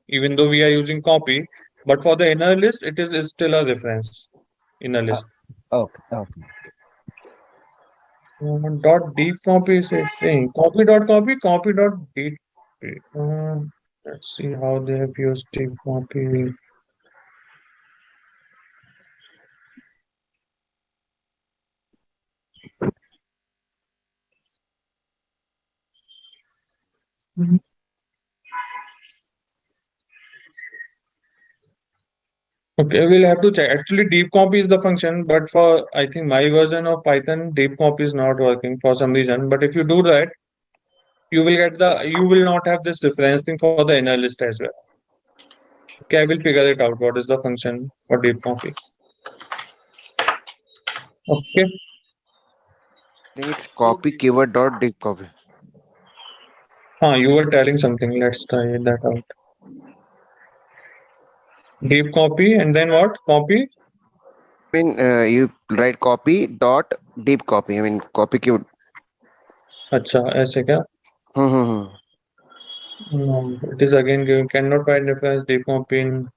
Speaker 1: Even though we are using copy, but for the inner list, it is still a reference inner list.
Speaker 14: Okay.
Speaker 1: Dot deep copy is saying copy dot deep. Let's see how they have used deep copy. Okay, we'll have to check. Actually, deep copy is the function, but for I think my version of Python, deep copy is not working for some reason. But if you do that, you will not have this reference thing for the inner list as well. Okay, I will figure it out. What is the function for deep copy? Okay.
Speaker 17: I think it's copy keyword dot deep copy.
Speaker 1: You were telling something. Let's try that out. Deep copy and then what? Copy?
Speaker 17: I mean, you write copy dot deep copy. I mean, copy keyword.
Speaker 1: अच्छा ऐसे क्या? No, it is again given. Cannot find reference deep copy in.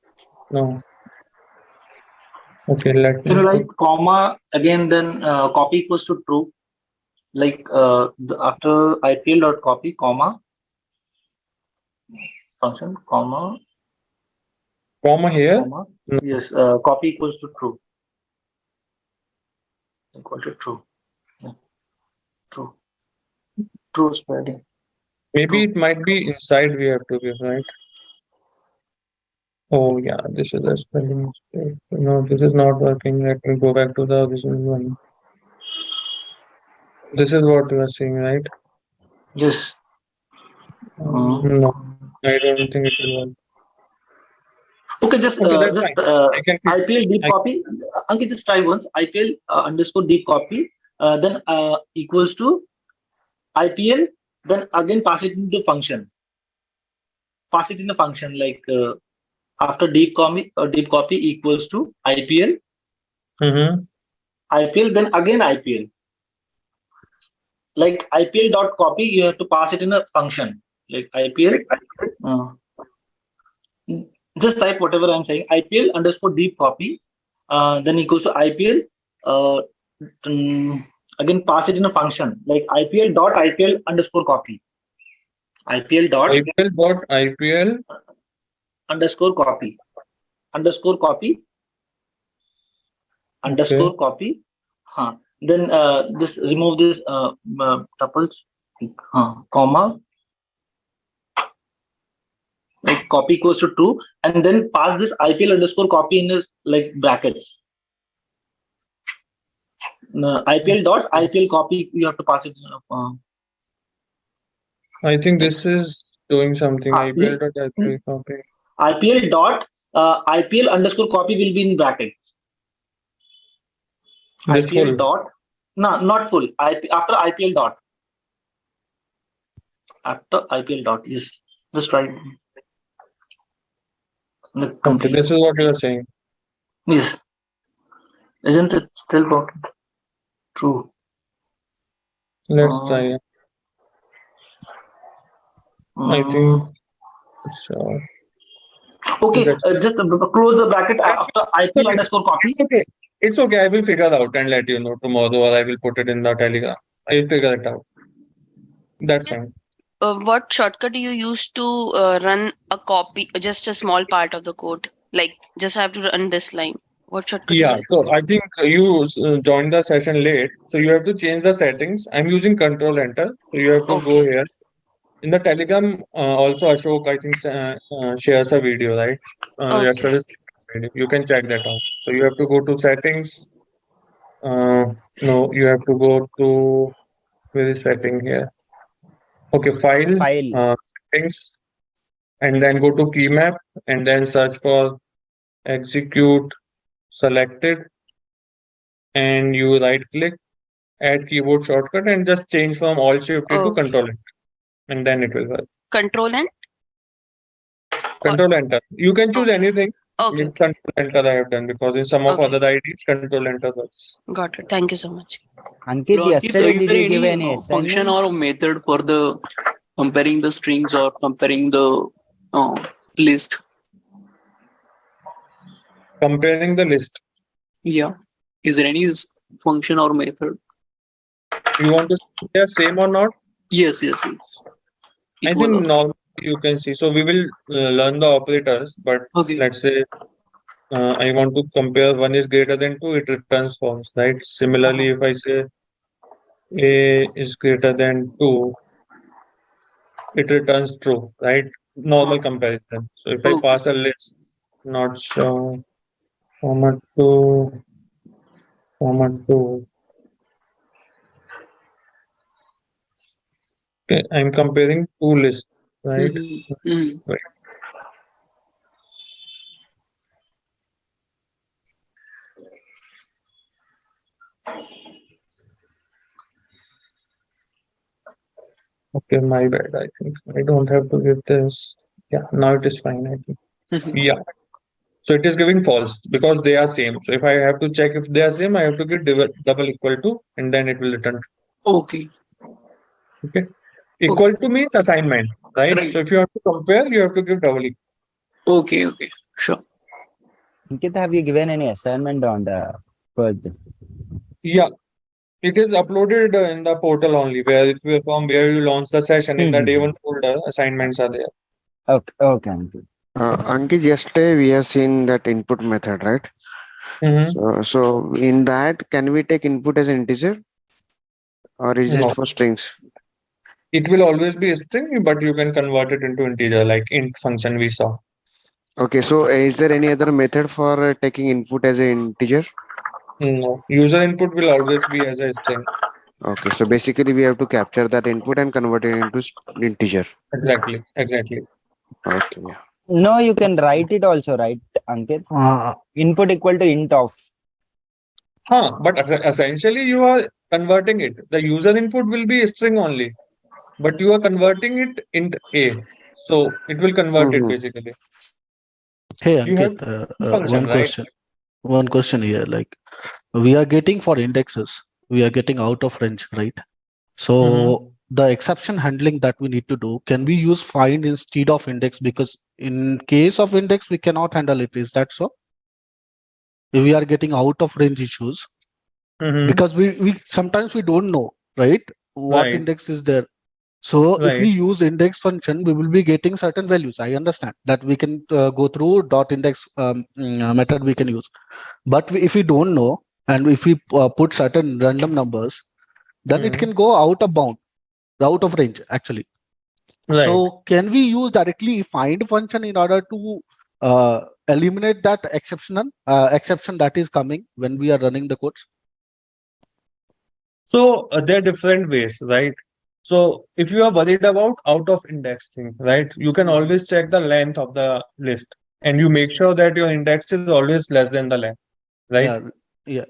Speaker 1: No. Okay, let me.
Speaker 13: Like comma again, then copy equals to true. Like after IPL dot copy comma function comma
Speaker 1: here.
Speaker 13: Comma. No. Yes, copy equals to true. Equal to true. Yeah. True spreading.
Speaker 1: Maybe it might be inside we have to give, right? Oh yeah, this is a spelling mistake. No, this is not working. Let me go back to the original one. This is what you are saying, right?
Speaker 13: Yes.
Speaker 1: No, I don't think it will work.
Speaker 13: Okay, just IPL deep copy. Ankit, just try once. IPL underscore deep copy. Then equals to IPL. Then again pass it into function. Pass it in a function like after deep copy equals to IPL. IPL. Then again IPL. Like IPL dot copy, you have to pass it in a function like IPL. Just type whatever I'm saying. IPL underscore deep copy, then equals to IPL. Again, pass it in a function like IPL dot IPL underscore copy. IPL dot
Speaker 1: IPL
Speaker 13: underscore copy underscore copy underscore copy. Then just remove this tuples, comma. Like copy equals to true, and then pass this IPL underscore copy in this like brackets. IPL dot IPL copy, you have to pass it.
Speaker 1: I think this is doing something. IPL dot IPL copy.
Speaker 13: IPL dot IPL underscore copy will be in brackets.
Speaker 1: This
Speaker 13: IPL
Speaker 1: full.
Speaker 13: Dot. No, not full. After IPL dot. After IPL dot. Yes. Just right.
Speaker 1: Okay, this is what you are saying.
Speaker 13: Yes. Isn't it still working? True.
Speaker 1: Let's try it. I think so.
Speaker 13: Okay, just close the bracket after IPL underscore copy.
Speaker 1: It's okay. I will figure it out and let you know tomorrow, or I will put it in the Telegram. I will figure it out. That's fine.
Speaker 15: What shortcut do you use to run a copy, just a small part of the code? Like, just have to run this line. What shortcut?
Speaker 1: Yeah, so I think you joined the session late, so you have to change the settings. I'm using Control Enter, so you have to go here. In the Telegram, also Ashok, I think, shares a video, right? Yesterday's video. You can check that out. So you have to go to settings. No, you have to go to where is setting here? Okay, file. Settings, and then go to key map, and then search for execute selected, and you right click, add keyboard shortcut, and just change from Alt Shift to Control Enter, and then it will work.
Speaker 15: Control
Speaker 1: Enter. You can choose anything.
Speaker 15: Okay.
Speaker 1: Control Enter I have done because in some of other IDs, Control Enter works.
Speaker 15: Got it. Thank you so much.
Speaker 14: Ankit,
Speaker 16: So, Ankit,
Speaker 14: yesterday
Speaker 16: is
Speaker 14: did
Speaker 16: there
Speaker 14: you give
Speaker 16: any
Speaker 14: any
Speaker 16: function
Speaker 14: assignment?
Speaker 16: or method for the comparing the strings or comparing the list?
Speaker 1: Comparing the list.
Speaker 16: Yeah. Is there any function or method?
Speaker 1: You want to see they are same or not?
Speaker 16: Yes.
Speaker 1: I
Speaker 16: Equal
Speaker 1: think
Speaker 16: or-
Speaker 1: normally you can see. So we will learn the operators, but
Speaker 16: Okay.
Speaker 1: let's say I want to compare 1 is greater than 2, it returns false, right? Similarly, if I say A is greater than 2, it returns true, right? Normal comparison. So if I pass a list, not show, format 2, format 2. Okay, I'm comparing two lists, right? Right. Okay, my bad. I think I don't have to give this. Yeah, now it is fine. I think. Yeah. So it is giving false because they are same. So if I have to check if they are same, I have to give double equal to, and then it will return.
Speaker 16: Okay.
Speaker 1: Okay. Equal to means assignment, right? So if you have to compare, you have to give double equal.
Speaker 16: Okay. Sure.
Speaker 14: Ankit, have you given any assignment on the project?
Speaker 1: Yeah. It is uploaded in the portal only, where from where you launch the session. In the day one folder, assignments are there.
Speaker 14: Okay, Ankit.
Speaker 19: Ankit, yesterday we have seen that input method, right? So in that, can we take input as integer, or is
Speaker 1: No.
Speaker 19: it for strings?
Speaker 1: It will always be a string, but you can convert it into integer, like int function we saw.
Speaker 19: Okay, so is there any other method for taking input as an integer?
Speaker 1: No, user input will always be as a string.
Speaker 19: Okay, so basically we have to capture that input and convert it into integer.
Speaker 1: Exactly.
Speaker 19: Okay. Yeah.
Speaker 14: No, you can write it also, right, Ankit? Input equal to int of.
Speaker 1: But essentially you are converting it. The user input will be a string only, but you are converting it into A. So it will convert it basically.
Speaker 21: Hey
Speaker 1: You have
Speaker 21: Ankit,
Speaker 1: function, right?
Speaker 21: One question here. Like we are getting for indexes, we are getting out of range, right? So the exception handling that we need to do, can we use find instead of index? Because in case of index, we cannot handle it. Is that so? If we are getting out of range issues, because we sometimes we don't know, right? What
Speaker 1: Right.
Speaker 21: index is there. So if we
Speaker 1: Right.
Speaker 21: use index function, we will be getting certain values. I understand that we can go through dot index method we can use. But if we don't know, and if we put certain random numbers, then it can go out of bound, out of range actually.
Speaker 1: Right.
Speaker 21: So can we use directly find function in order to eliminate that exception that is coming when we are running the codes?
Speaker 1: So there are different ways, right? So if you are worried about out of index thing, right, you can always check the length of the list, and you make sure that your index is always less than the length, right?
Speaker 21: Yeah.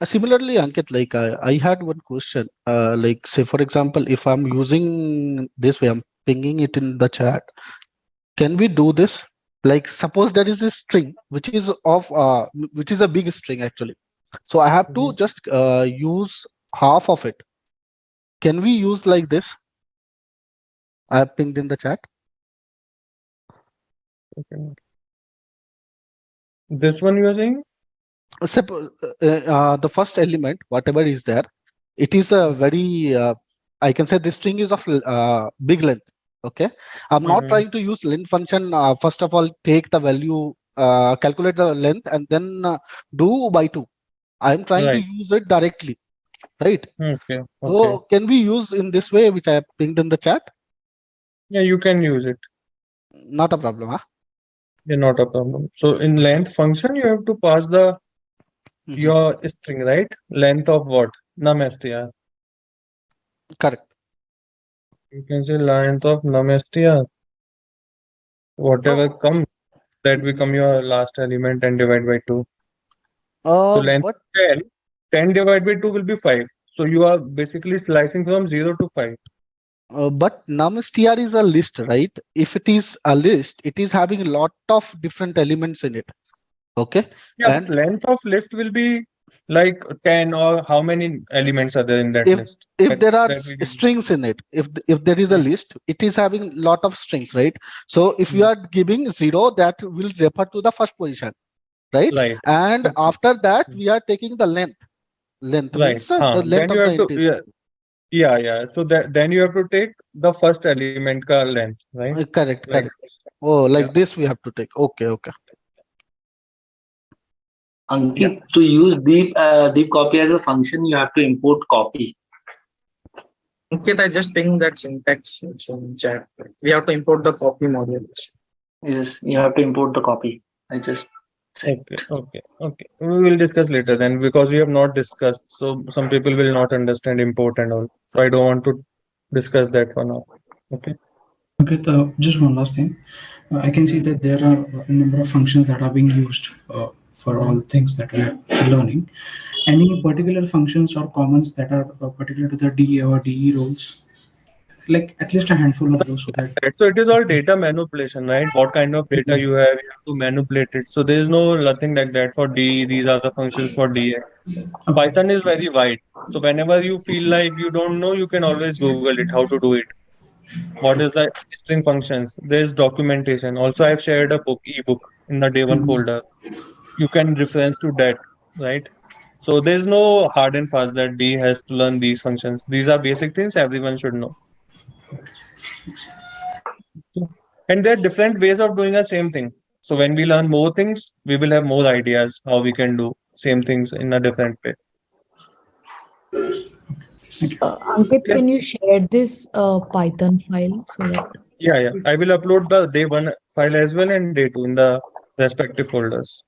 Speaker 21: Similarly, Ankit, like I had one question. Like say for example, if I'm using this way, I'm pinging it in the chat. Can we do this? Like suppose there is this string which is a big string actually. So I have to just use half of it. Can we use like this? I have pinged in the chat.
Speaker 1: Okay. This one you are saying?
Speaker 21: The first element, whatever is there, it is a very, I can say this string is of big length. Okay. I'm not trying to use length function. First of all, take the value, calculate the length and then do by 2. I'm trying to use it directly. Right.
Speaker 1: Okay.
Speaker 21: So can we use in this way, which I have pinged in the chat?
Speaker 1: Yeah, you can use it.
Speaker 21: Not a problem, huh?
Speaker 1: Yeah, not a problem. So in length function, you have to pass the your string, right? Length of what? Num_str.
Speaker 21: Correct.
Speaker 1: You can say length of num_str. Whatever comes, that become your last element and divide by 2. So length 10 divided by 2 will be 5. So you are basically slicing from 0 to 5.
Speaker 21: But num_str is a list, right? If it is a list, it is having a lot of different elements in it. Okay.
Speaker 1: Yeah,
Speaker 21: and
Speaker 1: length of list will be like 10 or how many elements are there in that
Speaker 21: If
Speaker 1: list?
Speaker 21: if there are
Speaker 1: that we can-
Speaker 21: strings in it, if there is a list, it is having lot of strings, right? So if you are giving 0, that will refer to the first position, right?
Speaker 1: Right.
Speaker 21: And after that, we are taking the length. Length
Speaker 1: Right.
Speaker 21: means the
Speaker 1: Then
Speaker 21: length
Speaker 1: you
Speaker 21: of the
Speaker 1: have to
Speaker 21: integer.
Speaker 1: yeah. So then you have to take the first element ka length, right?
Speaker 21: Correct,
Speaker 1: Like,
Speaker 21: correct. Oh, like
Speaker 1: yeah.
Speaker 21: this we have to take. Okay, okay.
Speaker 13: Ankit, to use deep copy as a function, you have to import copy.
Speaker 6: Ankit, I just pinged that syntax in chat. We have to import the copy module.
Speaker 13: Yes, you have to import the copy. I just
Speaker 1: Okay. We will discuss later then, because we have not discussed. So some people will not understand import and all. So I don't want to discuss that for now. Okay.
Speaker 10: Okay, just one last thing. I can see that there are a number of functions that are being used for all things that we are learning. Any particular functions or comments that are particular to the DA or DE roles? Like at least a handful of those so that
Speaker 1: So it is all data manipulation, right? What kind of data you have to manipulate it. So there is nothing like that for D. These are the functions for DA. Python is very wide. So whenever you feel like you don't know, you can always Google it, how to do it. What is the string functions? There's documentation. Also, I've shared a ebook in the day one folder. You can reference to that, right? So there's no hard and fast that D has to learn these functions. These are basic things everyone should know. And there are different ways of doing the same thing. So when we learn more things, we will have more ideas how we can do same things in a different way.
Speaker 8: Ankit, can you share this Python file so that
Speaker 1: Yeah. I will upload the day one file as well and day two in the respective folders.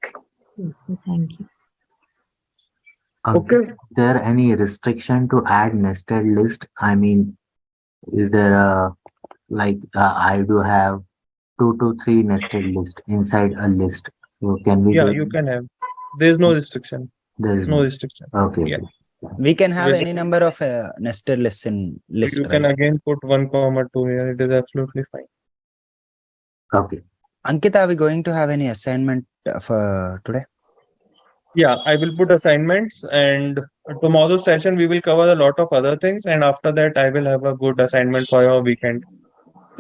Speaker 8: thank you.
Speaker 1: Okay.
Speaker 23: Is there any restriction to add nested list? I mean, is there a I do have 2 to 3 nested list inside a list. So can we
Speaker 1: Yeah,
Speaker 23: do
Speaker 1: you can have. There is no restriction.
Speaker 23: There is
Speaker 1: No restriction.
Speaker 23: Okay.
Speaker 1: Yeah.
Speaker 14: We can have
Speaker 1: Visit-
Speaker 14: any number of nested lists in list,
Speaker 1: You can
Speaker 14: right?
Speaker 1: again put 1,2 here. It is absolutely fine.
Speaker 23: Okay.
Speaker 14: Ankit, are we going to have any assignment for today?
Speaker 1: Yeah, I will put assignments, and tomorrow's session we will cover a lot of other things, and after that I will have a good assignment for your weekend.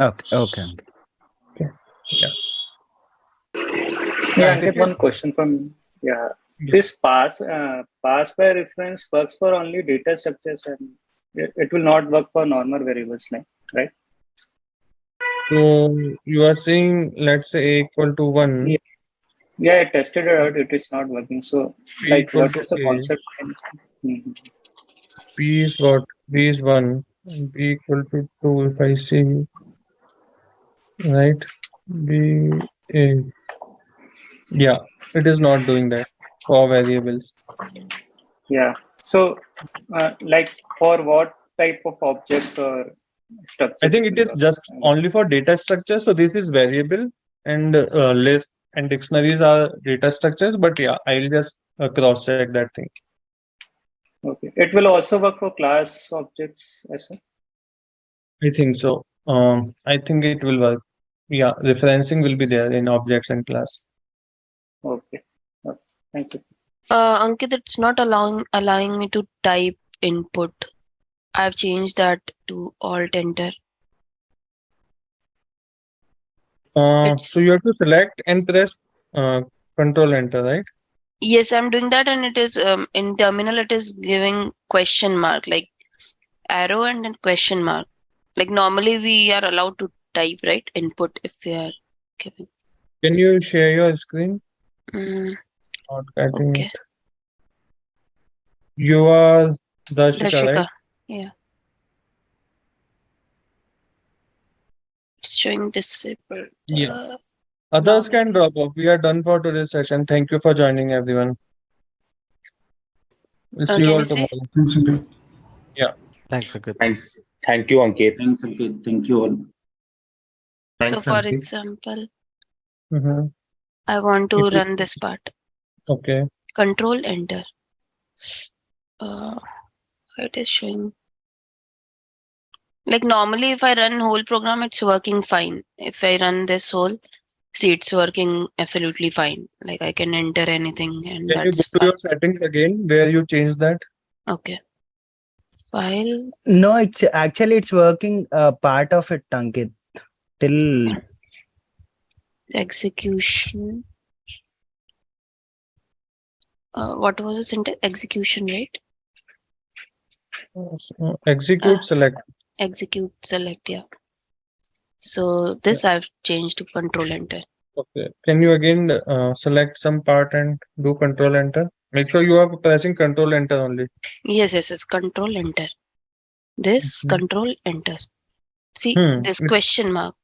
Speaker 14: Okay.
Speaker 1: Yeah.
Speaker 24: Yeah, Ankit, one question from me. Yeah. This pass by reference works for only data structures, and it will not work for normal variables, right?
Speaker 1: So you are saying, let's say a equal to 1.
Speaker 24: Yeah, I tested it out. It is not working. So,
Speaker 1: B equal
Speaker 24: what
Speaker 1: to
Speaker 24: is the
Speaker 1: A.
Speaker 24: concept? Mhm.
Speaker 1: P is what? B is 1. And B equal to 2 if I see. Right? B A. Yeah, it is not doing that for variables.
Speaker 24: Yeah. So, for what type of objects or structures?
Speaker 1: I think it is just only for data structure. So this is variable, and list and dictionaries are data structures. But yeah, I'll just cross check that thing.
Speaker 24: Okay. It will also work for class objects as well.
Speaker 1: I think so. I think it will work. Yeah, referencing will be there in objects and class.
Speaker 24: Okay. Thank you.
Speaker 15: Ankit, it's not allowing me to type input. I've changed that to Alt Enter.
Speaker 1: So you have to select and press Control Enter, right?
Speaker 15: Yes, I'm doing that, and it is in terminal. It is giving question mark, like arrow and then question mark. Like normally we are allowed to type, right? Input if we are giving.
Speaker 1: Can you share your screen?
Speaker 15: Mm,
Speaker 1: Not getting
Speaker 15: okay.
Speaker 1: it. You are Darshika, right?
Speaker 15: Yeah. It's showing disabled.
Speaker 1: Yeah. Others can drop off. We are done for today's session. Thank you for joining, everyone. We'll see you
Speaker 15: Can
Speaker 1: all
Speaker 15: you see?
Speaker 1: tomorrow.
Speaker 10: Thanks, Ankit.
Speaker 1: Yeah.
Speaker 21: Thanks, Ankit.
Speaker 25: Thanks. Thank you, Ankit.
Speaker 13: Thanks, Ankit. Thank you all.
Speaker 15: So for example,
Speaker 1: Mhm.
Speaker 15: I want to run this part.
Speaker 1: Okay.
Speaker 15: Control Enter. It is showing. Like normally if I run whole program, it's working fine. If I run this whole, See, it's working absolutely fine. Like I can enter anything and
Speaker 1: Can you
Speaker 15: that's
Speaker 1: go to
Speaker 15: fine.
Speaker 1: your settings again where you changed that?
Speaker 15: Okay. File.
Speaker 14: No, it's working part of it, Ankit. Till
Speaker 15: Execution. What was the syntax? Execution, right?
Speaker 1: Execute select.
Speaker 15: Execute select, yeah. So this I've changed to control enter.
Speaker 1: Okay. Can you again select some part and do control enter? Make sure you are pressing control enter only.
Speaker 15: Yes, control enter. This control enter. See this question mark.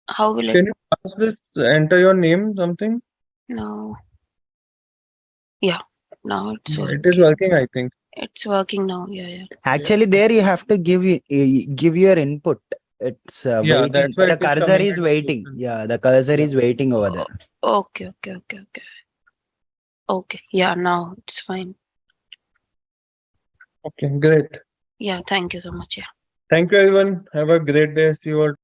Speaker 15: How will it?
Speaker 1: Can you pass this, enter your name, something?
Speaker 15: No. Yeah, now it's
Speaker 1: Yeah,
Speaker 15: working.
Speaker 1: it is working, I think.
Speaker 15: It's working now. Yeah.
Speaker 14: actually there you have to give your input. It's
Speaker 1: Yeah,
Speaker 14: waiting.
Speaker 1: that's why
Speaker 14: The
Speaker 1: it is
Speaker 14: cursor
Speaker 1: coming
Speaker 14: is
Speaker 1: as
Speaker 14: waiting.
Speaker 1: question.
Speaker 14: Yeah, the cursor is waiting over there.
Speaker 15: Okay. Okay. Yeah, now it's fine.
Speaker 1: Okay, great.
Speaker 15: Yeah, thank you so much. Yeah.
Speaker 1: Thank you, everyone. Have a great day. See you all.